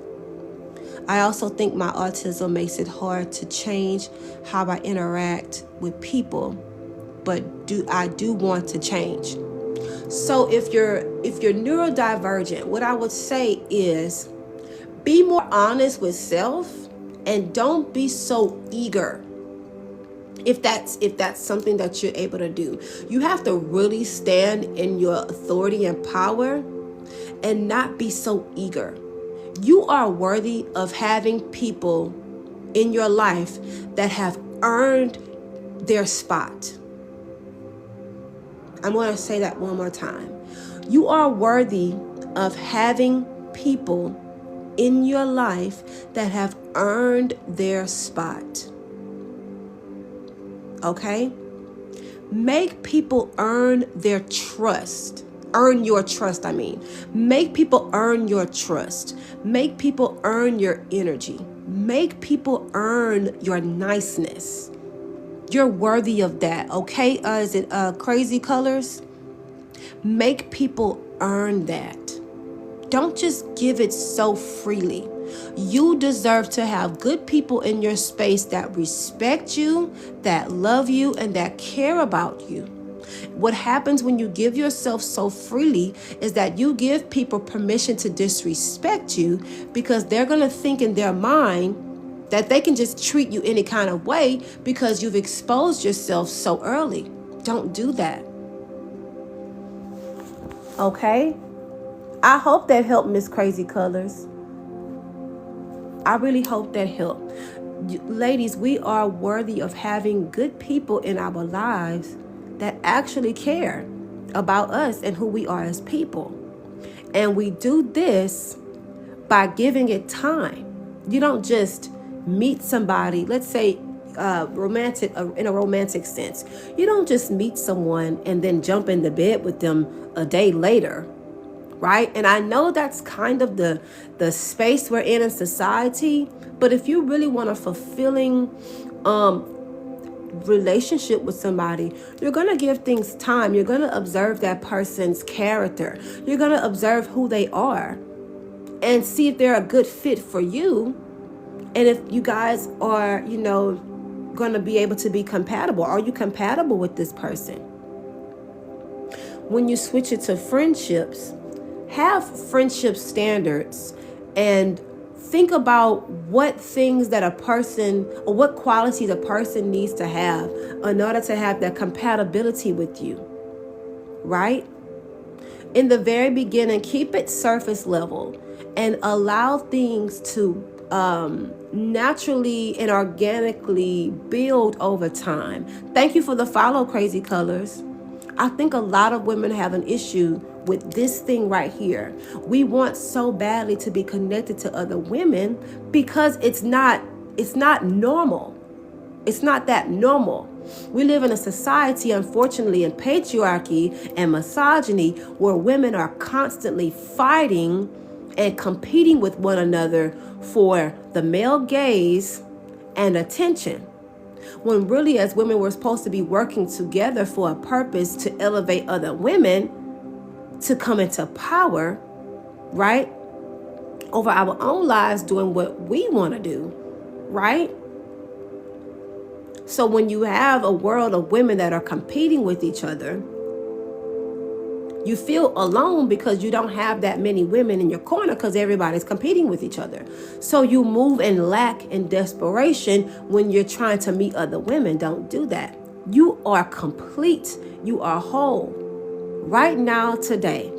I also think my autism makes it hard to change how I interact with people, but I do want to change. So if you're neurodivergent, what I would say is be more honest with self and don't be so eager. If that's something that you're able to do, you have to really stand in your authority and power and not be so eager. You are worthy of having people in your life that have earned their spot. I'm going to say that one more time. You are worthy of having people in your life that have earned their spot. Okay? Make people earn their trust. Earn your trust, I mean. Make people earn your trust. Make people earn your energy. Make people earn your niceness. You're worthy of that, okay? Is it Crazy Colors? Make people earn that. Don't just give it so freely. You deserve to have good people in your space that respect you, that love you, and that care about you. What happens when you give yourself so freely is that you give people permission to disrespect you because they're going to think in their mind that they can just treat you any kind of way because you've exposed yourself so early. Don't do that. Okay? I hope that helped, Miss Crazy Colors. I really hope that helped. Ladies, we are worthy of having good people in our lives that actually care about us and who we are as people. And we do this by giving it time. You don't just meet somebody, let's say romantic, in a romantic sense. You don't just meet someone and then jump into bed with them a day later, right? And I know that's kind of the space we're in society, but if you really want a fulfilling relationship with somebody, you're going to give things time. You're going to observe that person's character. You're going to observe who they are and see if they're a good fit for you. And if you guys are, going to be able to be compatible. Are you compatible with this person? When you switch it to friendships, have friendship standards and think about what things that a person or what qualities a person needs to have in order to have that compatibility with you, right? In the very beginning, keep it surface level and allow things to naturally and organically build over time. Thank you for the follow, Crazy Colors. I think a lot of women have an issue with this thing right here. We want so badly to be connected to other women because it's not normal. It's not that normal. We live in a society, unfortunately, in patriarchy and misogyny where women are constantly fighting and competing with one another for the male gaze and attention. When really, as women, we're supposed to be working together for a purpose to elevate other women to come into power, right? Over our own lives, doing what we want to do, right? So when you have a world of women that are competing with each other, you feel alone because you don't have that many women in your corner because everybody's competing with each other. So you move in lack and desperation when you're trying to meet other women. Don't do that. You are complete. You are whole right now, today.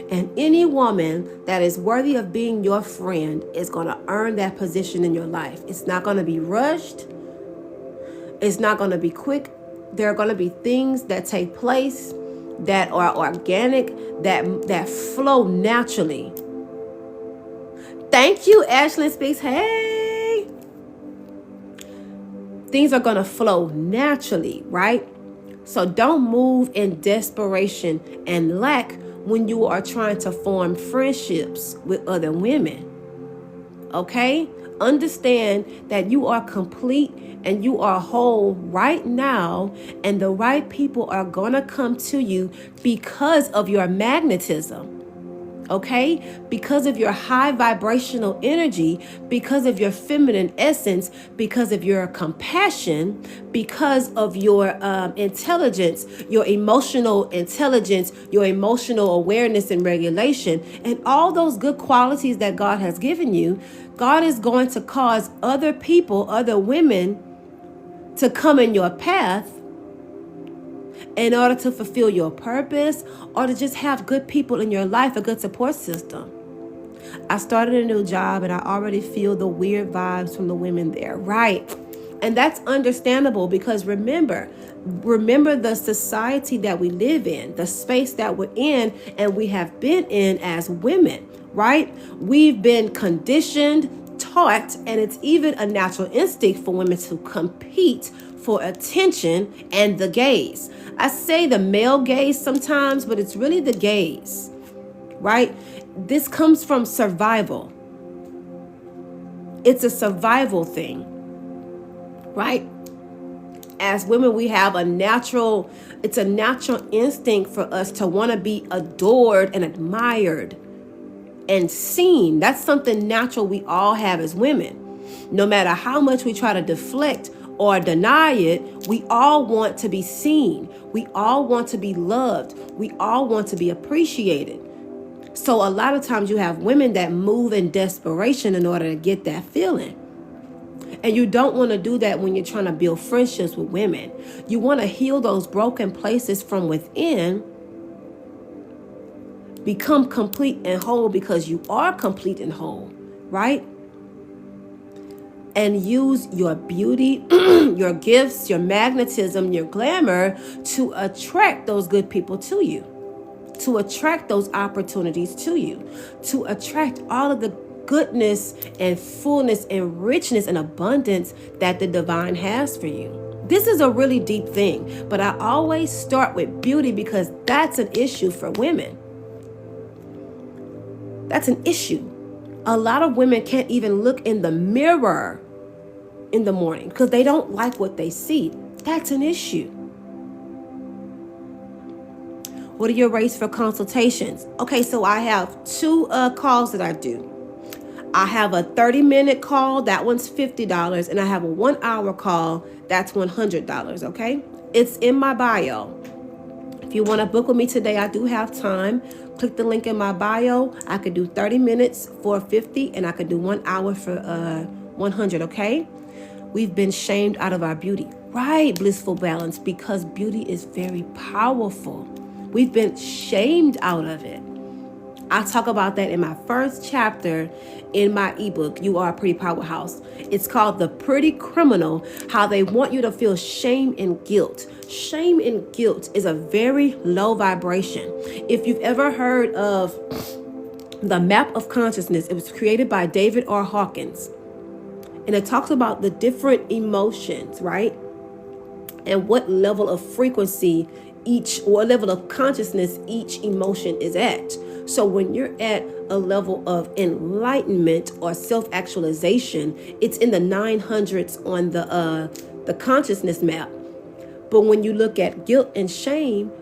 And any woman that is worthy of being your friend is going to earn that position in your life. It's not going to be rushed. It's not going to be quick. There are going to be things that take place that are organic, that flow naturally. Thank you, Ashley Speaks. Hey! Things are going to flow naturally, right? So don't move in desperation and lack when you are trying to form friendships with other women. Okay? Understand that you are complete and you are whole right now, and the right people are going to come to you because of your magnetism. Okay? Because of your high vibrational energy, because of your feminine essence, because of your compassion, because of your intelligence, your emotional intelligence, your emotional awareness and regulation, and all those good qualities that God has given you. God is going to cause other people, other women, to come in your path in order to fulfill your purpose, or to just have good people in your life, a good support system. I started a new job and I already feel the weird vibes from the women there, right? And that's understandable, because remember the society that we live in, the space that we're in and we have been in as women, right? We've been conditioned, taught, and it's even a natural instinct for women to compete for attention and the gaze. I say the male gaze sometimes, but it's really the gaze, right? This comes from survival. It's a survival thing, right? As women, we have it's a natural instinct for us to want to be adored and admired and seen. That's something natural we all have as women. No matter how much we try to deflect or deny it, we all want to be seen. We all want to be loved. We all want to be appreciated. So a lot of times you have women that move in desperation in order to get that feeling. And you don't want to do that when you're trying to build friendships with women. You want to heal those broken places from within, become complete and whole, because you are complete and whole, right? And use your beauty, your gifts, your magnetism, your glamour to attract those good people to you, to attract those opportunities to you, to attract all of the goodness and fullness and richness and abundance that the divine has for you. This is a really deep thing, but I always start with beauty because that's an issue for women. That's an issue. A lot of women can't even look in the mirror in the morning because they don't like what they see. That's an issue. What are your rates for consultations? Okay, so I have two calls that I do. I have a 30-minute call, that one's $50, and I have a 1-hour call, that's $100, okay? It's in my bio. If you want to book with me today, I do have time. Click the link in my bio. I could do 30 minutes for $50, and I could do 1 hour for $100, okay? We've been shamed out of our beauty. Right, Blissful Balance, because beauty is very powerful. We've been shamed out of it. I talk about that in my first chapter in my ebook, You Are a Pretty Powerhouse. It's called The Pretty Criminal, how they want you to feel shame and guilt. Shame and guilt is a very low vibration. If you've ever heard of the Map of Consciousness, it was created by David R. Hawkins. And it talks about the different emotions, right? And what level of frequency what level of consciousness each emotion is at. So when you're at a level of enlightenment or self-actualization, it's in the 900s on the consciousness map. But when you look at guilt and shame,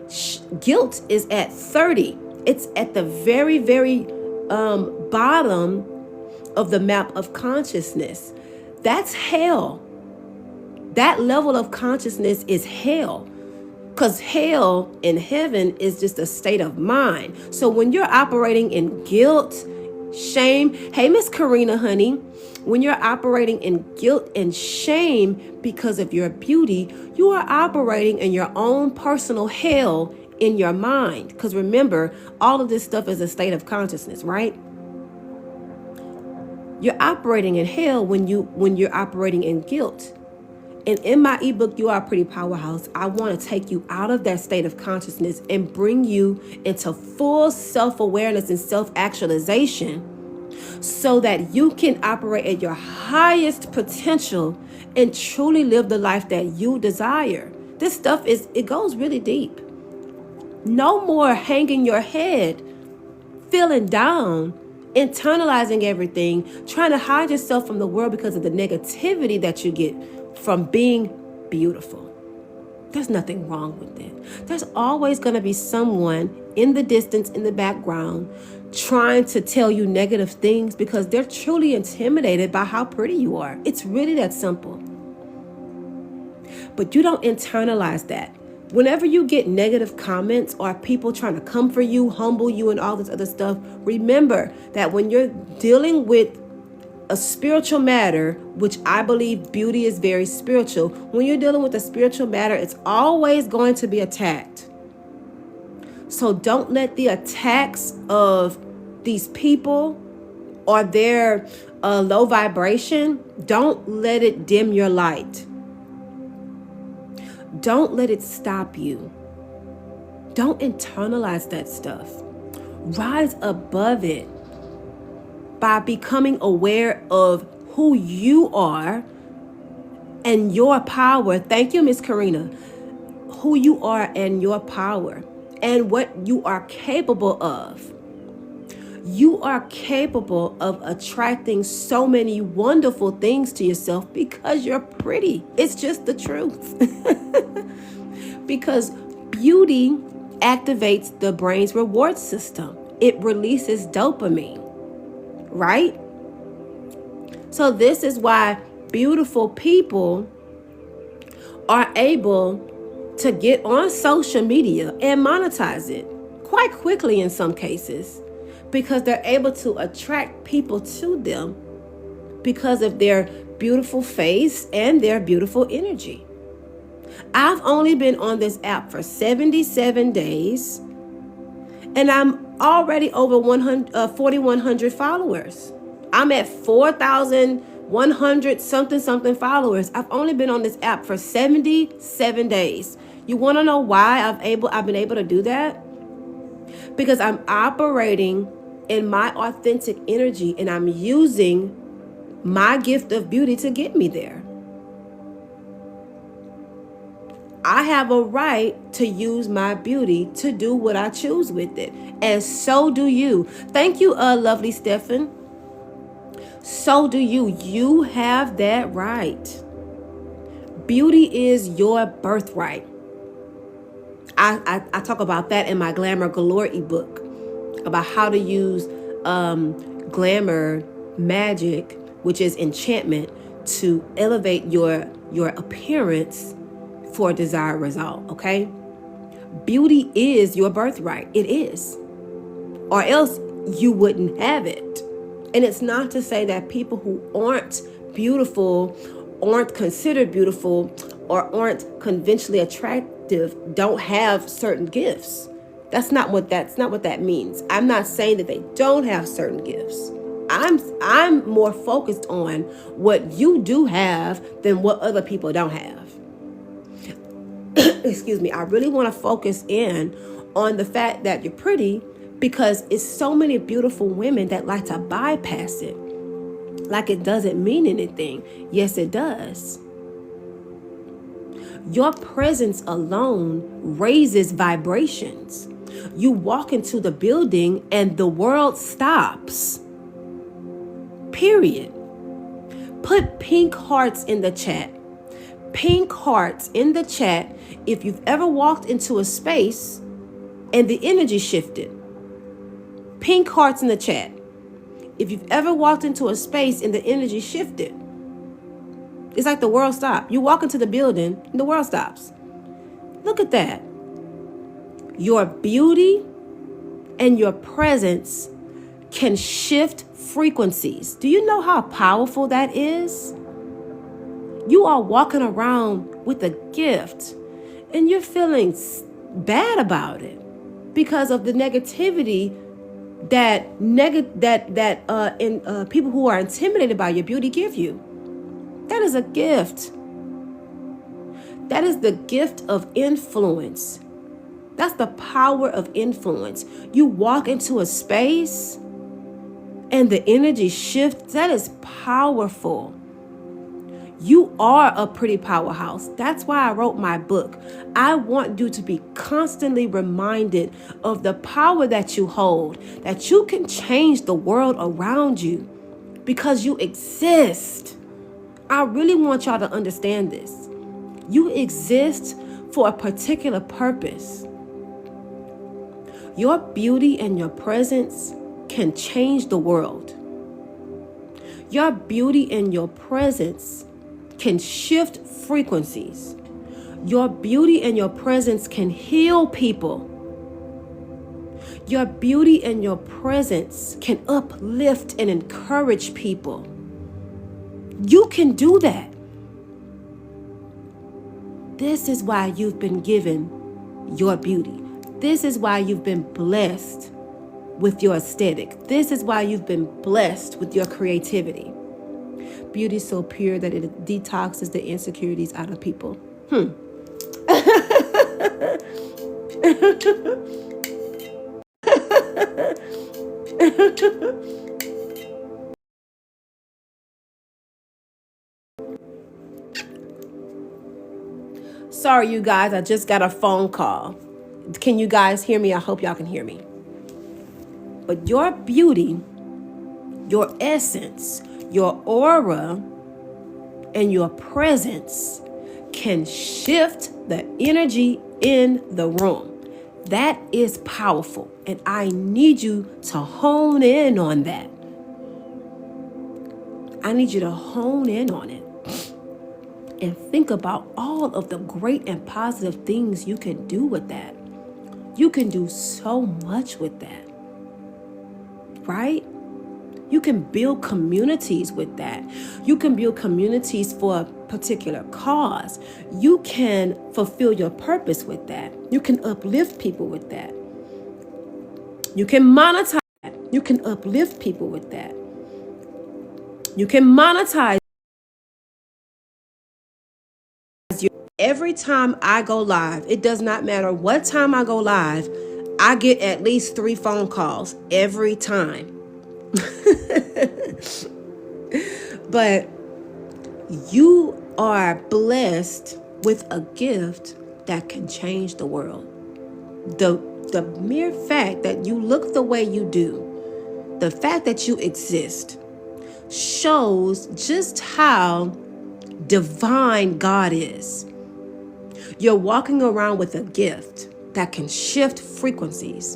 guilt is at 30. It's at the very, very bottom of the map of consciousness. That's hell. That level of consciousness is hell. Because hell in heaven is just a state of mind. So when you're operating in guilt, shame, hey, Miss Karina, honey, when you're operating in guilt and shame because of your beauty, you are operating in your own personal hell in your mind. Because remember, all of this stuff is a state of consciousness, right? You're operating in hell when you're operating in guilt. And in my ebook, You Are a Pretty Powerhouse, I want to take you out of that state of consciousness and bring you into full self-awareness and self-actualization so that you can operate at your highest potential and truly live the life that you desire. This stuff it goes really deep. No more hanging your head, feeling down, internalizing everything, trying to hide yourself from the world because of the negativity that you get from being beautiful. There's nothing wrong with it. There's always going to be someone in the distance, in the background, trying to tell you negative things because they're truly intimidated by how pretty you are. It's really that simple. But you don't internalize that. Whenever you get negative comments or people trying to come for you, humble you, and all this other stuff, remember that when you're dealing with a spiritual matter, which I believe beauty is very spiritual, when you're dealing with a spiritual matter, it's always going to be attacked. So don't let the attacks of these people or their low vibration, don't let it dim your light. Don't let it stop you. Don't internalize that stuff. Rise above it by becoming aware of who you are and your power. Thank you, Miss Karina. Who you are and your power and what you are capable of. You are capable of attracting so many wonderful things to yourself because you're pretty. It's just the truth. Because beauty activates the brain's reward system. It releases dopamine, right? So this is why beautiful people are able to get on social media and monetize it quite quickly in some cases, because they're able to attract people to them because of their beautiful face and their beautiful energy. I've only been on this app for 77 days, and I'm already over 4,100 followers. I'm at 4,100 something followers. I've only been on this app for 77 days. You want to know why I've been able to do that? Because I'm operating in my authentic energy, and I'm using my gift of beauty to get me there. I have a right to use my beauty to do what I choose with it. And so do you. Thank you, lovely Stephen. So do you. You have that right. Beauty is your birthright. I talk about that in my Glamour Galore ebook, about how to use glamour magic, which is enchantment, to elevate your appearance for a desired result, okay? Beauty is your birthright. It is. Or else you wouldn't have it. And it's not to say that people who aren't beautiful, aren't considered beautiful, or aren't conventionally attractive don't have certain gifts. That's not what that means. I'm not saying that they don't have certain gifts. I'm more focused on what you do have than what other people don't have. Excuse me. I really want to focus in on the fact that you're pretty, because it's so many beautiful women that like to bypass it. Like it doesn't mean anything. Yes, it does. Your presence alone raises vibrations. You walk into the building and the world stops. Period. Put pink hearts in the chat. Pink hearts in the chat if you've ever walked into a space and the energy shifted. Pink hearts in the chat if you've ever walked into a space and the energy shifted. It's like the world stopped. You walk into the building and the world stops. Look at that. Your beauty and your presence can shift frequencies. Do you know how powerful that is? You are walking around with a gift and you're feeling bad about it because of the negativity that people who are intimidated by your beauty give you. That is a gift. That is the gift of influence. That's the power of influence. You walk into a space and the energy shifts. That is powerful. You are a pretty powerhouse. That's why I wrote my book. I want you to be constantly reminded of the power that you hold, that you can change the world around you because you exist. I really want y'all to understand this. You exist for a particular purpose. Your beauty and your presence can change the world. Your beauty and your presence can shift frequencies. Your beauty and your presence can heal people. Your beauty and your presence can uplift and encourage people. You can do that. This is why you've been given your beauty. This is why you've been blessed with your aesthetic. This is why you've been blessed with your creativity. Beauty is so pure that it detoxes the insecurities out of people. Sorry, you guys, I just got a phone call. Can you guys hear me? I hope y'all can hear me. But your beauty, your essence, your aura, and your presence can shift the energy in the room. That is powerful, and I need you to hone in on that. I need you to hone in on it and think about all of the great and positive things you can do with that. You can do so much with that, right? You can build communities with that. You can build communities for a particular cause. You can fulfill your purpose with that. You can uplift people with that. You can monetize that. You can uplift people with that. You can monetize. Every time I go live, it does not matter what time I go live, I get at least 3 phone calls every time. But you are blessed with a gift that can change the world. The mere fact that you look the way you do, the fact that you exist, shows just how divine God is. You're walking around with a gift that can shift frequencies.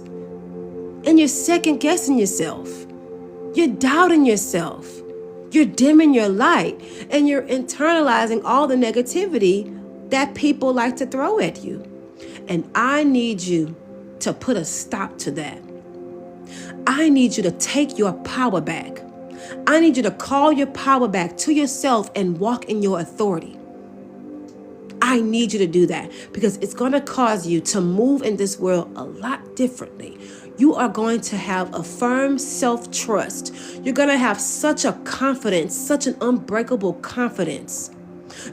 And you're second guessing yourself. You're doubting yourself. You're dimming your light. And you're internalizing all the negativity that people like to throw at you. And I need you to put a stop to that. I need you to take your power back. I need you to call your power back to yourself and walk in your authority. I need you to do that because it's going to cause you to move in this world a lot differently. You are going to have a firm self-trust. You're going to have such a confidence, such an unbreakable confidence.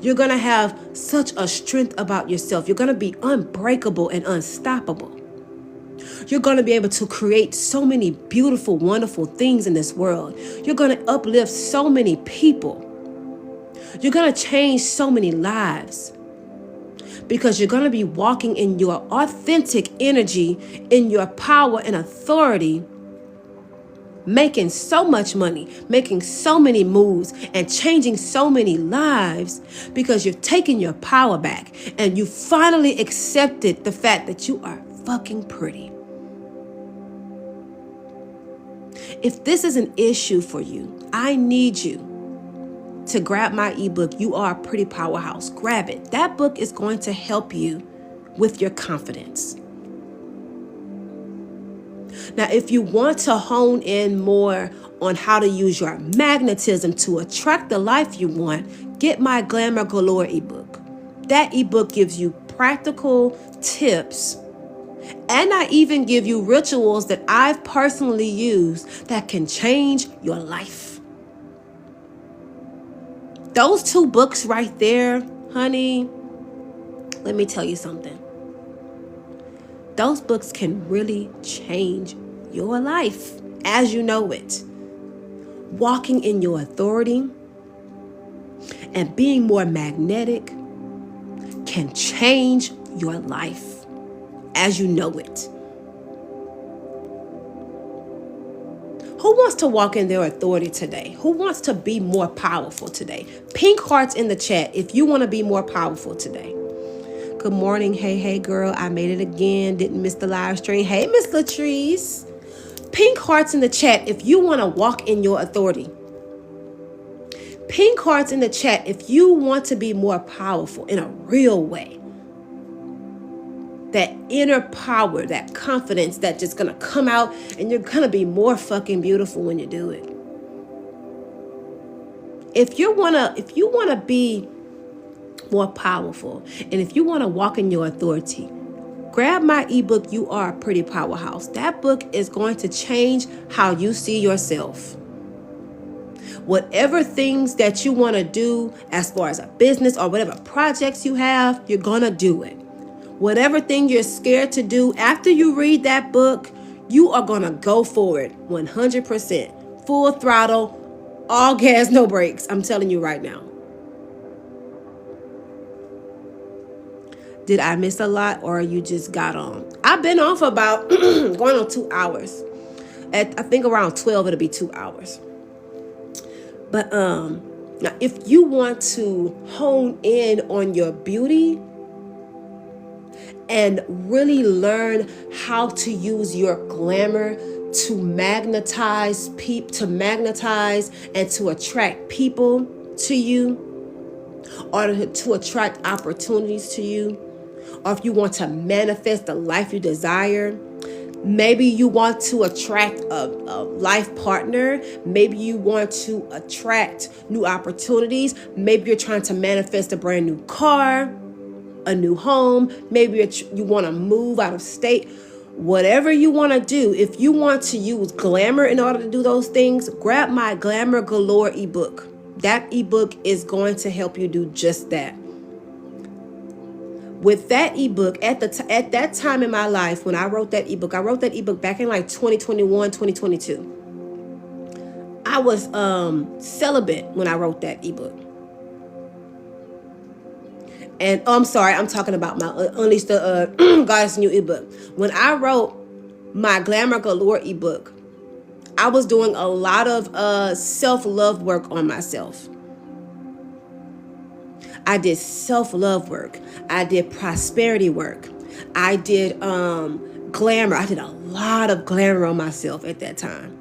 You're going to have such a strength about yourself. You're going to be unbreakable and unstoppable. You're going to be able to create so many beautiful, wonderful things in this world. You're going to uplift so many people. You're going to change so many lives. Because you're going to be walking in your authentic energy, in your power and authority, making so much money, making so many moves, and changing so many lives because you've taken your power back and you finally accepted the fact that you are fucking pretty. If this is an issue for you, I need you to grab my ebook, You Are a Pretty Powerhouse. Grab it. That book is going to help you with your confidence. Now, if you want to hone in more on how to use your magnetism to attract the life you want, get my Glamour Galore ebook. That ebook gives you practical tips, and I even give you rituals that I've personally used that can change your life. Those 2 books right there, honey, let me tell you something. Those books can really change your life as you know it. Walking in your authority and being more magnetic can change your life as you know it. Who wants to walk in their authority today? Who wants to be more powerful today? Pink hearts in the chat if you want to be more powerful today. Good morning. Hey, girl. I made it again. Didn't miss the live stream. Hey, Miss Latrice. Pink hearts in the chat if you want to walk in your authority. Pink hearts in the chat if you want to be more powerful in a real way. That inner power, that confidence that's just going to come out, and you're going to be more fucking beautiful when you do it. If you want to be more powerful, and if you want to walk in your authority, grab my ebook, You Are a Pretty Powerhouse. That book is going to change how you see yourself. Whatever things that you want to do as far as a business or whatever projects you have, you're going to do it. Whatever thing you're scared to do, after you read that book, you are going to go for it 100%. Full throttle, all gas, no brakes. I'm telling you right now. Did I miss a lot, or you just got on? I've been on for about going on 2 hours. I think around 12, it'll be 2 hours. But now if you want to hone in on your beauty and really learn how to use your glamour to magnetize and to attract people to you, or to attract opportunities to you, or if you want to manifest the life you desire, maybe you want to attract a life partner, maybe you want to attract new opportunities, maybe you're trying to manifest a brand new car, a new home, maybe you want to move out of state. Whatever you want to do, if you want to use glamour in order to do those things, grab my Glamour Galore ebook. That ebook is going to help you do just that. With that ebook, at that time in my life when I wrote that ebook back in like 2021, 2022. I was celibate when I wrote that ebook. And I'm sorry, I'm talking about my Unleash the Goddess New ebook. When I wrote my Glamour Galore ebook, I was doing a lot of self-love work on myself. I did self-love work. I did prosperity work. I did glamour. I did a lot of glamour on myself at that time.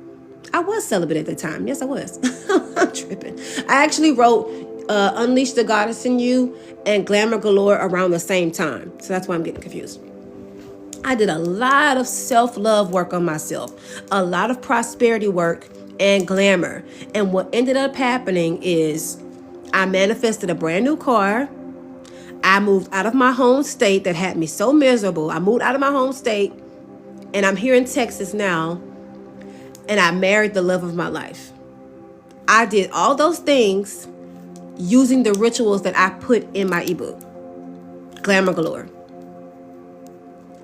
I was celibate at the time. Yes, I was. I'm tripping. I actually wrote Unleash the Goddess in You and Glamour Galore around the same time. So that's why I'm getting confused. I did a lot of self-love work on myself, a lot of prosperity work and glamour. And what ended up happening is I manifested a brand new car. I moved out of my home state that had me so miserable. I moved out of my home state, and I'm here in Texas now, and I married the love of my life. I did all those things using the rituals that I put in my ebook, Glamour Galore.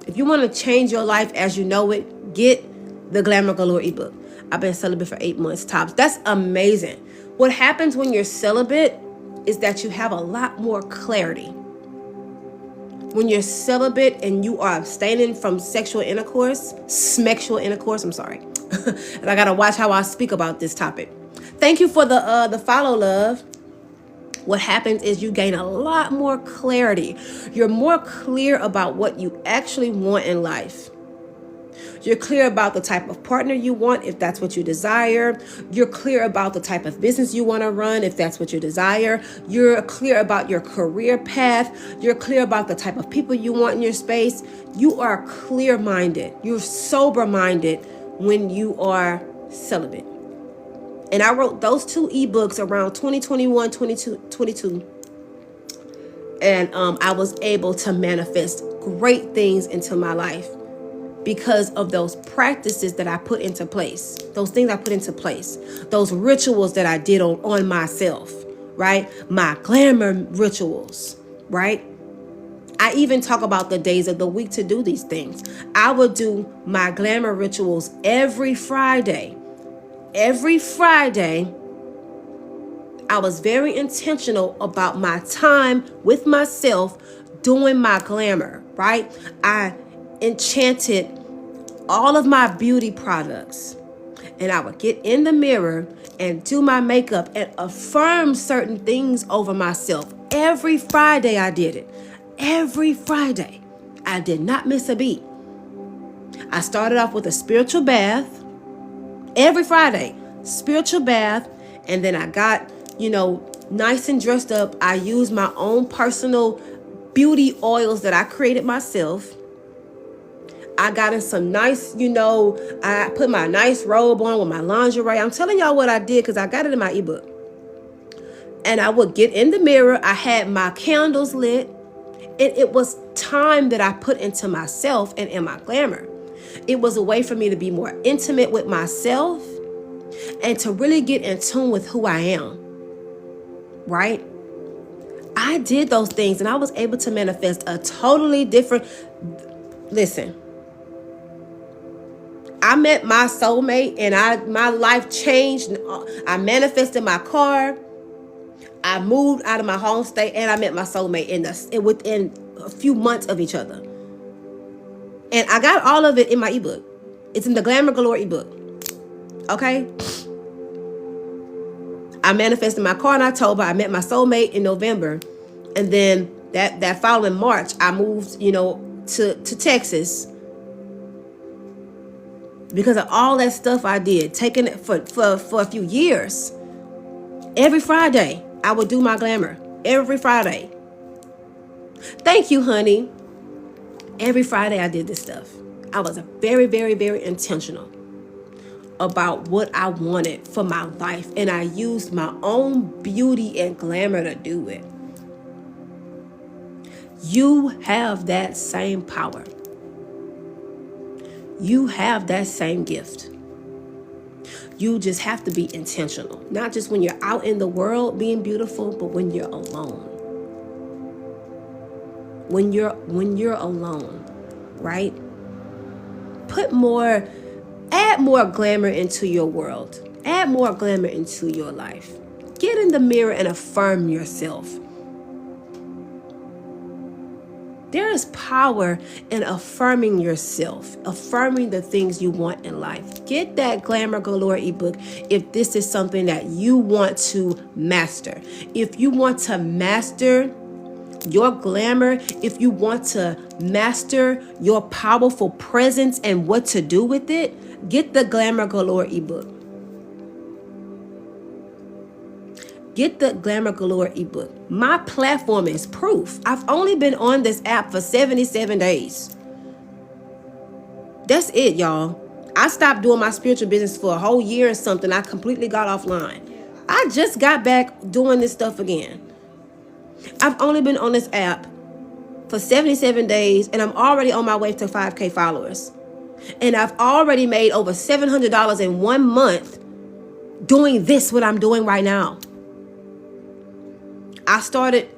If you want to change your life as you know it, get the Glamour Galore ebook. I've been celibate for 8 months tops. That's amazing. What happens when you're celibate is that you have a lot more clarity. When you're celibate and you are abstaining from sexual intercourse, I'm sorry. And I gotta watch how I speak about this topic. Thank you for the follow, love. What happens is you gain a lot more clarity. You're more clear about what you actually want in life. You're clear about the type of partner you want, if that's what you desire. You're clear about the type of business you want to run, if that's what you desire. You're clear about your career path. You're clear about the type of people you want in your space. You are clear-minded. You're sober-minded when you are celibate. And I wrote those 2 ebooks around 2021, 2022. And I was able to manifest great things into my life because of those practices that I put into place, those things I put into place, those rituals that I did on myself, right? My glamour rituals, right? I even talk about the days of the week to do these things. I would do my glamour rituals every Friday. Every Friday, I was very intentional about my time with myself doing my glamour, right? I enchanted all of my beauty products, and I would get in the mirror and do my makeup and affirm certain things over myself. Every Friday I did it. Every Friday. I did not miss a beat. I started off with a spiritual bath. Every Friday, spiritual bath. And then I got, nice and dressed up. I used my own personal beauty oils that I created myself. I got in some nice, I put my nice robe on with my lingerie. I'm telling y'all what I did because I got it in my ebook. And I would get in the mirror. I had my candles lit. And it was time that I put into myself and in my glamour. It was a way for me to be more intimate with myself and to really get in tune with who I am. Right? I did those things and I was able to manifest a totally different... Listen, I met my soulmate and my life changed. I manifested my car. I moved out of my home state and I met my soulmate within a few months of each other. And I got all of it in my ebook. It's in the Glamour Galore ebook. Okay? I manifested my car in October. I met my soulmate in November. And then that following March, I moved, to Texas. Because of all that stuff I did, taking it for a few years. Every Friday, I would do my glamour. Every Friday. Thank you, honey. Every Friday, I did this stuff. I was very, very, very intentional about what I wanted for my life. And I used my own beauty and glamour to do it. You have that same power. You have that same gift. You just have to be intentional. Not just when you're out in the world being beautiful, but when you're alone. When you're alone, right? Add more glamour into your world. Add more glamour into your life. Get in the mirror and affirm yourself. There is power in affirming yourself, affirming the things you want in life. Get that Glamour Galore ebook if this is something that you want to master. If you want to master your glamour, if you want to master your powerful presence and what to do with it, get the Glamour Galore ebook. Get the Glamour Galore ebook. My platform is proof. I've only been on this app for 77 days. That's it, y'all. I stopped doing my spiritual business for a whole year or something. I completely got offline. I just got back doing this stuff again. I've only been on this app for 77 days and I'm already on my way to 5K followers. And I've already made over $700 in 1 month doing this, what I'm doing right now. I started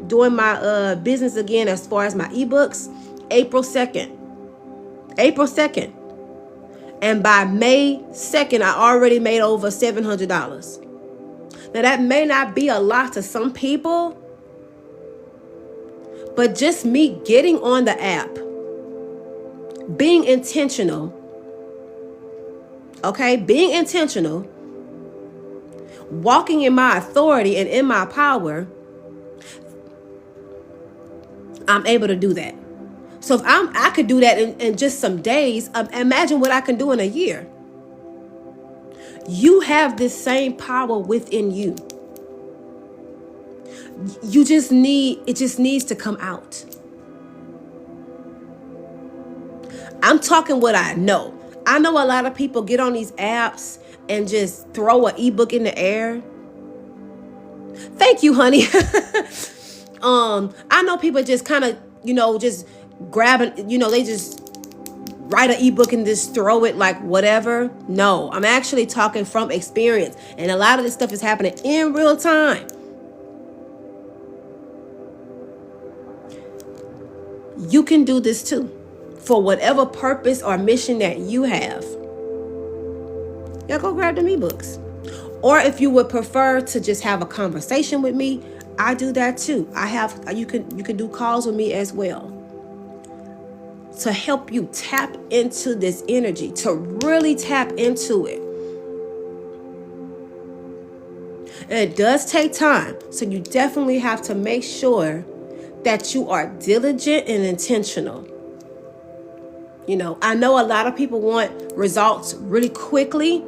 doing my business again as far as my ebooks April 2nd. And by May 2nd, I already made over $700. Now that may not be a lot to some people, but just me getting on the app, being intentional, okay? Being intentional, walking in my authority and in my power, I'm able to do that. So if I could do that in just some days, imagine what I can do in a year. You have this same power within you. It just needs to come out. I'm talking what I know. I know a lot of people get on these apps and just throw an ebook in the air. Thank you, honey. I know people just kind of, just grabbing, they just write an ebook and just throw it like whatever. No, I'm actually talking from experience. And a lot of this stuff is happening in real time. You can do this too. For whatever purpose or mission that you have. Y'all go grab them ebooks. Or if you would prefer to just have a conversation with me, I do that too. You can do calls with me as well to help you tap into this energy, to really tap into it. And it does take time. So you definitely have to make sure that you are diligent and intentional. I know a lot of people want results really quickly,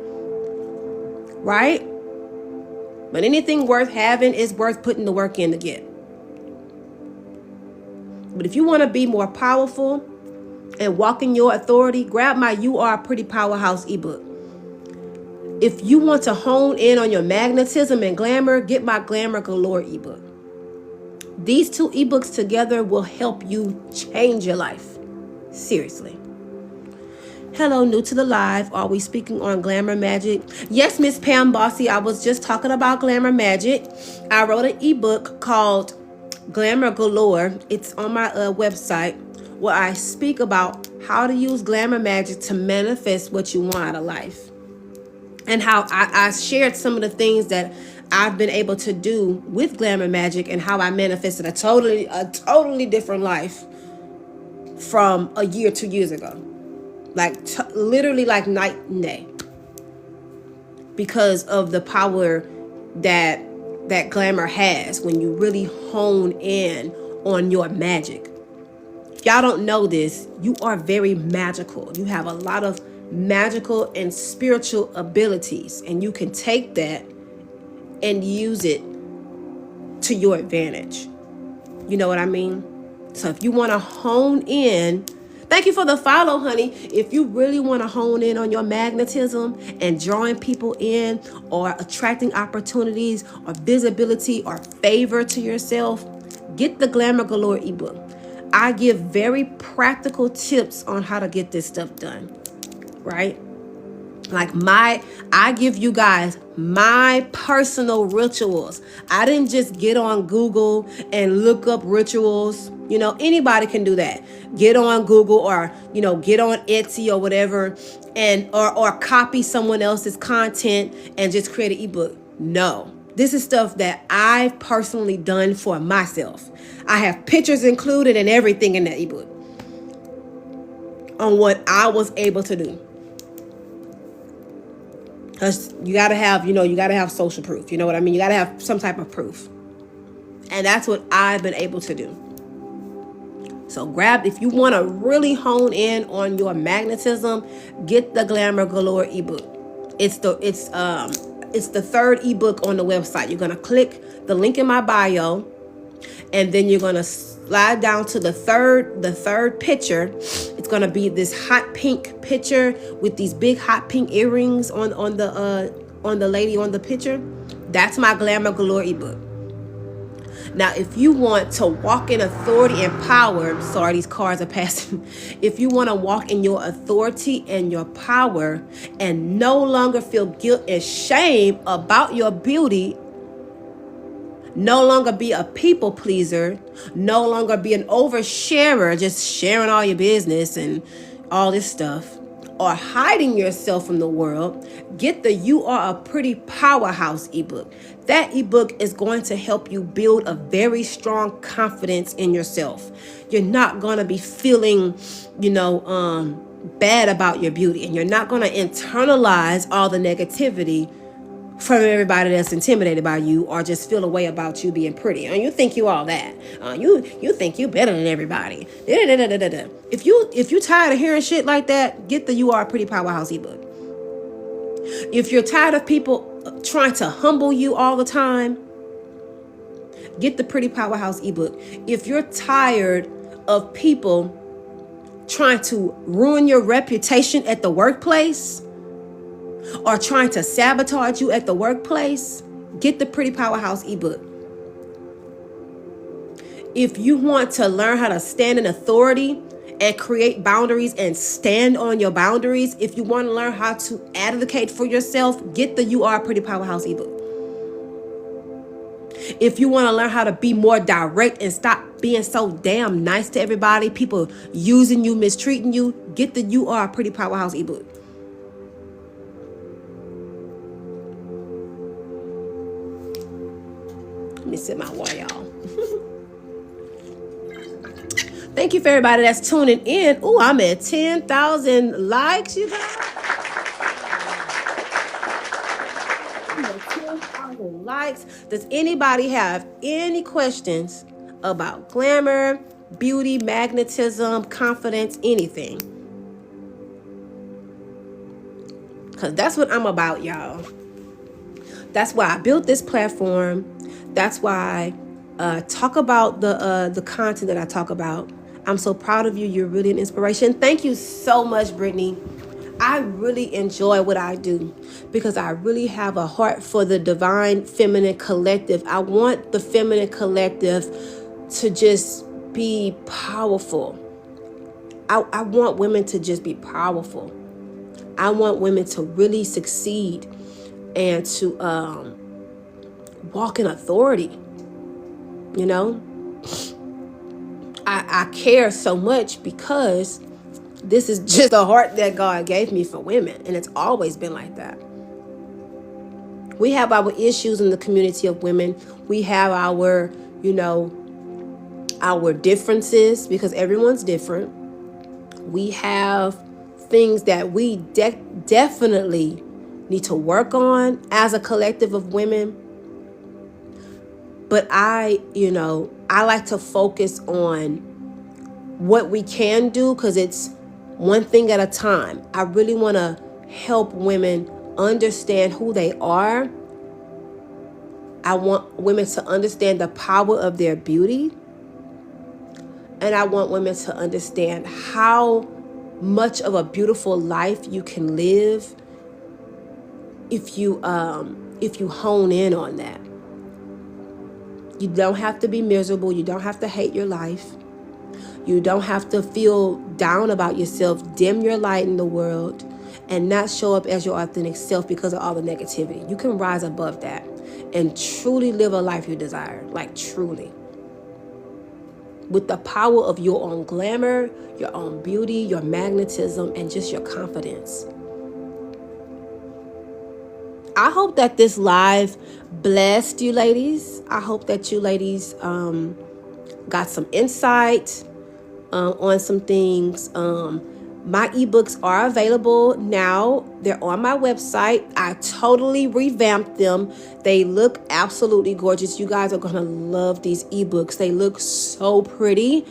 right? But anything worth having is worth putting the work in to get. But if you want to be more powerful and walk in your authority, grab my You Are a Pretty Powerhouse ebook. If you want to hone in on your magnetism and glamour, get my Glamour Galore ebook. These two ebooks together will help you change your life. Seriously. Hello, new to the live. Are we speaking on Glamour Magic? Yes, Miss Pam Bossy, I was just talking about Glamour Magic. I wrote an ebook called Glamour Galore. It's on my website, where I speak about how to use glamour magic to manifest what you want out of life. And how I shared some of the things that I've been able to do with glamour magic and how I manifested a totally different life from a year, 2 years ago. Literally like night and day. Because of the power that glamour has when you really hone in on your magic. If y'all don't know this, you are very magical. You have a lot of magical and spiritual abilities, and you can take that and use it to your advantage. You know what I mean? So if you want to hone in, thank you for the follow, honey. If you really want to hone in on your magnetism and drawing people in or attracting opportunities or visibility or favor to yourself, get the Glamour Galore ebook. I give very practical tips on how to get this stuff done, right? I give you guys my personal rituals. I didn't just get on Google and look up rituals. Anybody can do that. Get on Google or, get on Etsy or whatever or copy someone else's content and just create an ebook. No, this is stuff that I've personally done for myself. I have pictures included and everything in that ebook on what I was able to do. Because you got to have social proof. You know what I mean? You got to have some type of proof. And that's what I've been able to do. So if you want to really hone in on your magnetism, get the Glamour Galore ebook. It's the third ebook on the website. You're going to click the link in my bio, and then you're going to slide down to the third picture. It's going to be this hot pink picture with these big hot pink earrings on the lady on the picture. That's my Glamour Galore ebook. Now, if you want to walk in authority and power, sorry, these cars are passing. If you want to walk in your authority and your power and no longer feel guilt and shame about your beauty, no longer be a people pleaser, no longer be an oversharer, just sharing all your business and all this stuff, or hiding yourself from the world, get the You Are a Pretty Powerhouse ebook. That ebook is going to help you build a very strong confidence in yourself. You're not going to be feeling, bad about your beauty, and you're not going to internalize all the negativity from everybody that's intimidated by you or just feel a way about you being pretty. And you think you all that. You think you better than everybody. If you tired of hearing shit like that, get the You Are a Pretty Powerhouse ebook. If you're tired of people trying to humble you all the time, get the Pretty Powerhouse ebook. If you're tired of people trying to ruin your reputation at the workplace or trying to sabotage you at the workplace, get the Pretty Powerhouse ebook. If you want to learn how to stand in authority and create boundaries and stand on your boundaries, if you want to learn how to advocate for yourself, get the You Are a Pretty Powerhouse ebook. If you want to learn how to be more direct and stop being so damn nice to everybody, people using you, mistreating you, get the You Are a Pretty Powerhouse ebook. Let me sip my water, y'all. Thank you for everybody that's tuning in. Oh, I'm at 10,000 likes, you guys. I'm at 10,000 likes. Does anybody have any questions about glamour, beauty, magnetism, confidence, anything? Because that's what I'm about, y'all. That's why I built this platform. That's why I talk about the content that I talk about. I'm so proud of you. You're really an inspiration. Thank you so much, Brittany. I really enjoy what I do because I really have a heart for the divine feminine collective. I want the feminine collective to just be powerful. I want women to just be powerful. I want women to really succeed and to walk in authority. You know, I care so much because this is just the heart that God gave me for women, and it's always been like that. We have our issues in the community of women. We have our, our differences because everyone's different. We have things that we definitely need to work on as a collective of women. But I like to focus on what we can do because it's one thing at a time. I really want to help women understand who they are. I want women to understand the power of their beauty. And I want women to understand how much of a beautiful life you can live if you hone in on that. You don't have to be miserable. You don't have to hate your life. You don't have to feel down about yourself, dim your light in the world, and not show up as your authentic self because of all the negativity. You can rise above that and truly live a life you desire, like truly. With the power of your own glamour, your own beauty, your magnetism, and just your confidence. I hope that this live blessed you ladies. I hope that you ladies got some insight on some things. My ebooks are available now. They're on my website. I totally revamped them. They look absolutely gorgeous. You guys are going to love these ebooks. They look so pretty.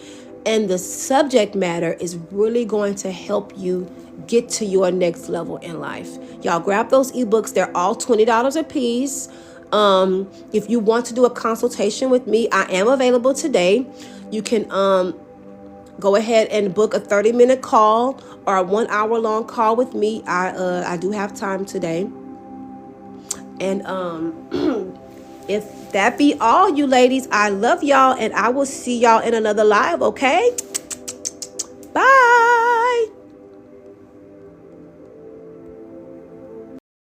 And the subject matter is really going to help you get to your next level in life. Y'all grab those ebooks. They're all $20 a piece. If you want to do a consultation with me, I am available today. You can go ahead and book a 30-minute call or a 1 hour long call with me. I do have time today. And if that be all, you ladies, I love y'all and I will see y'all in another live, okay? Bye.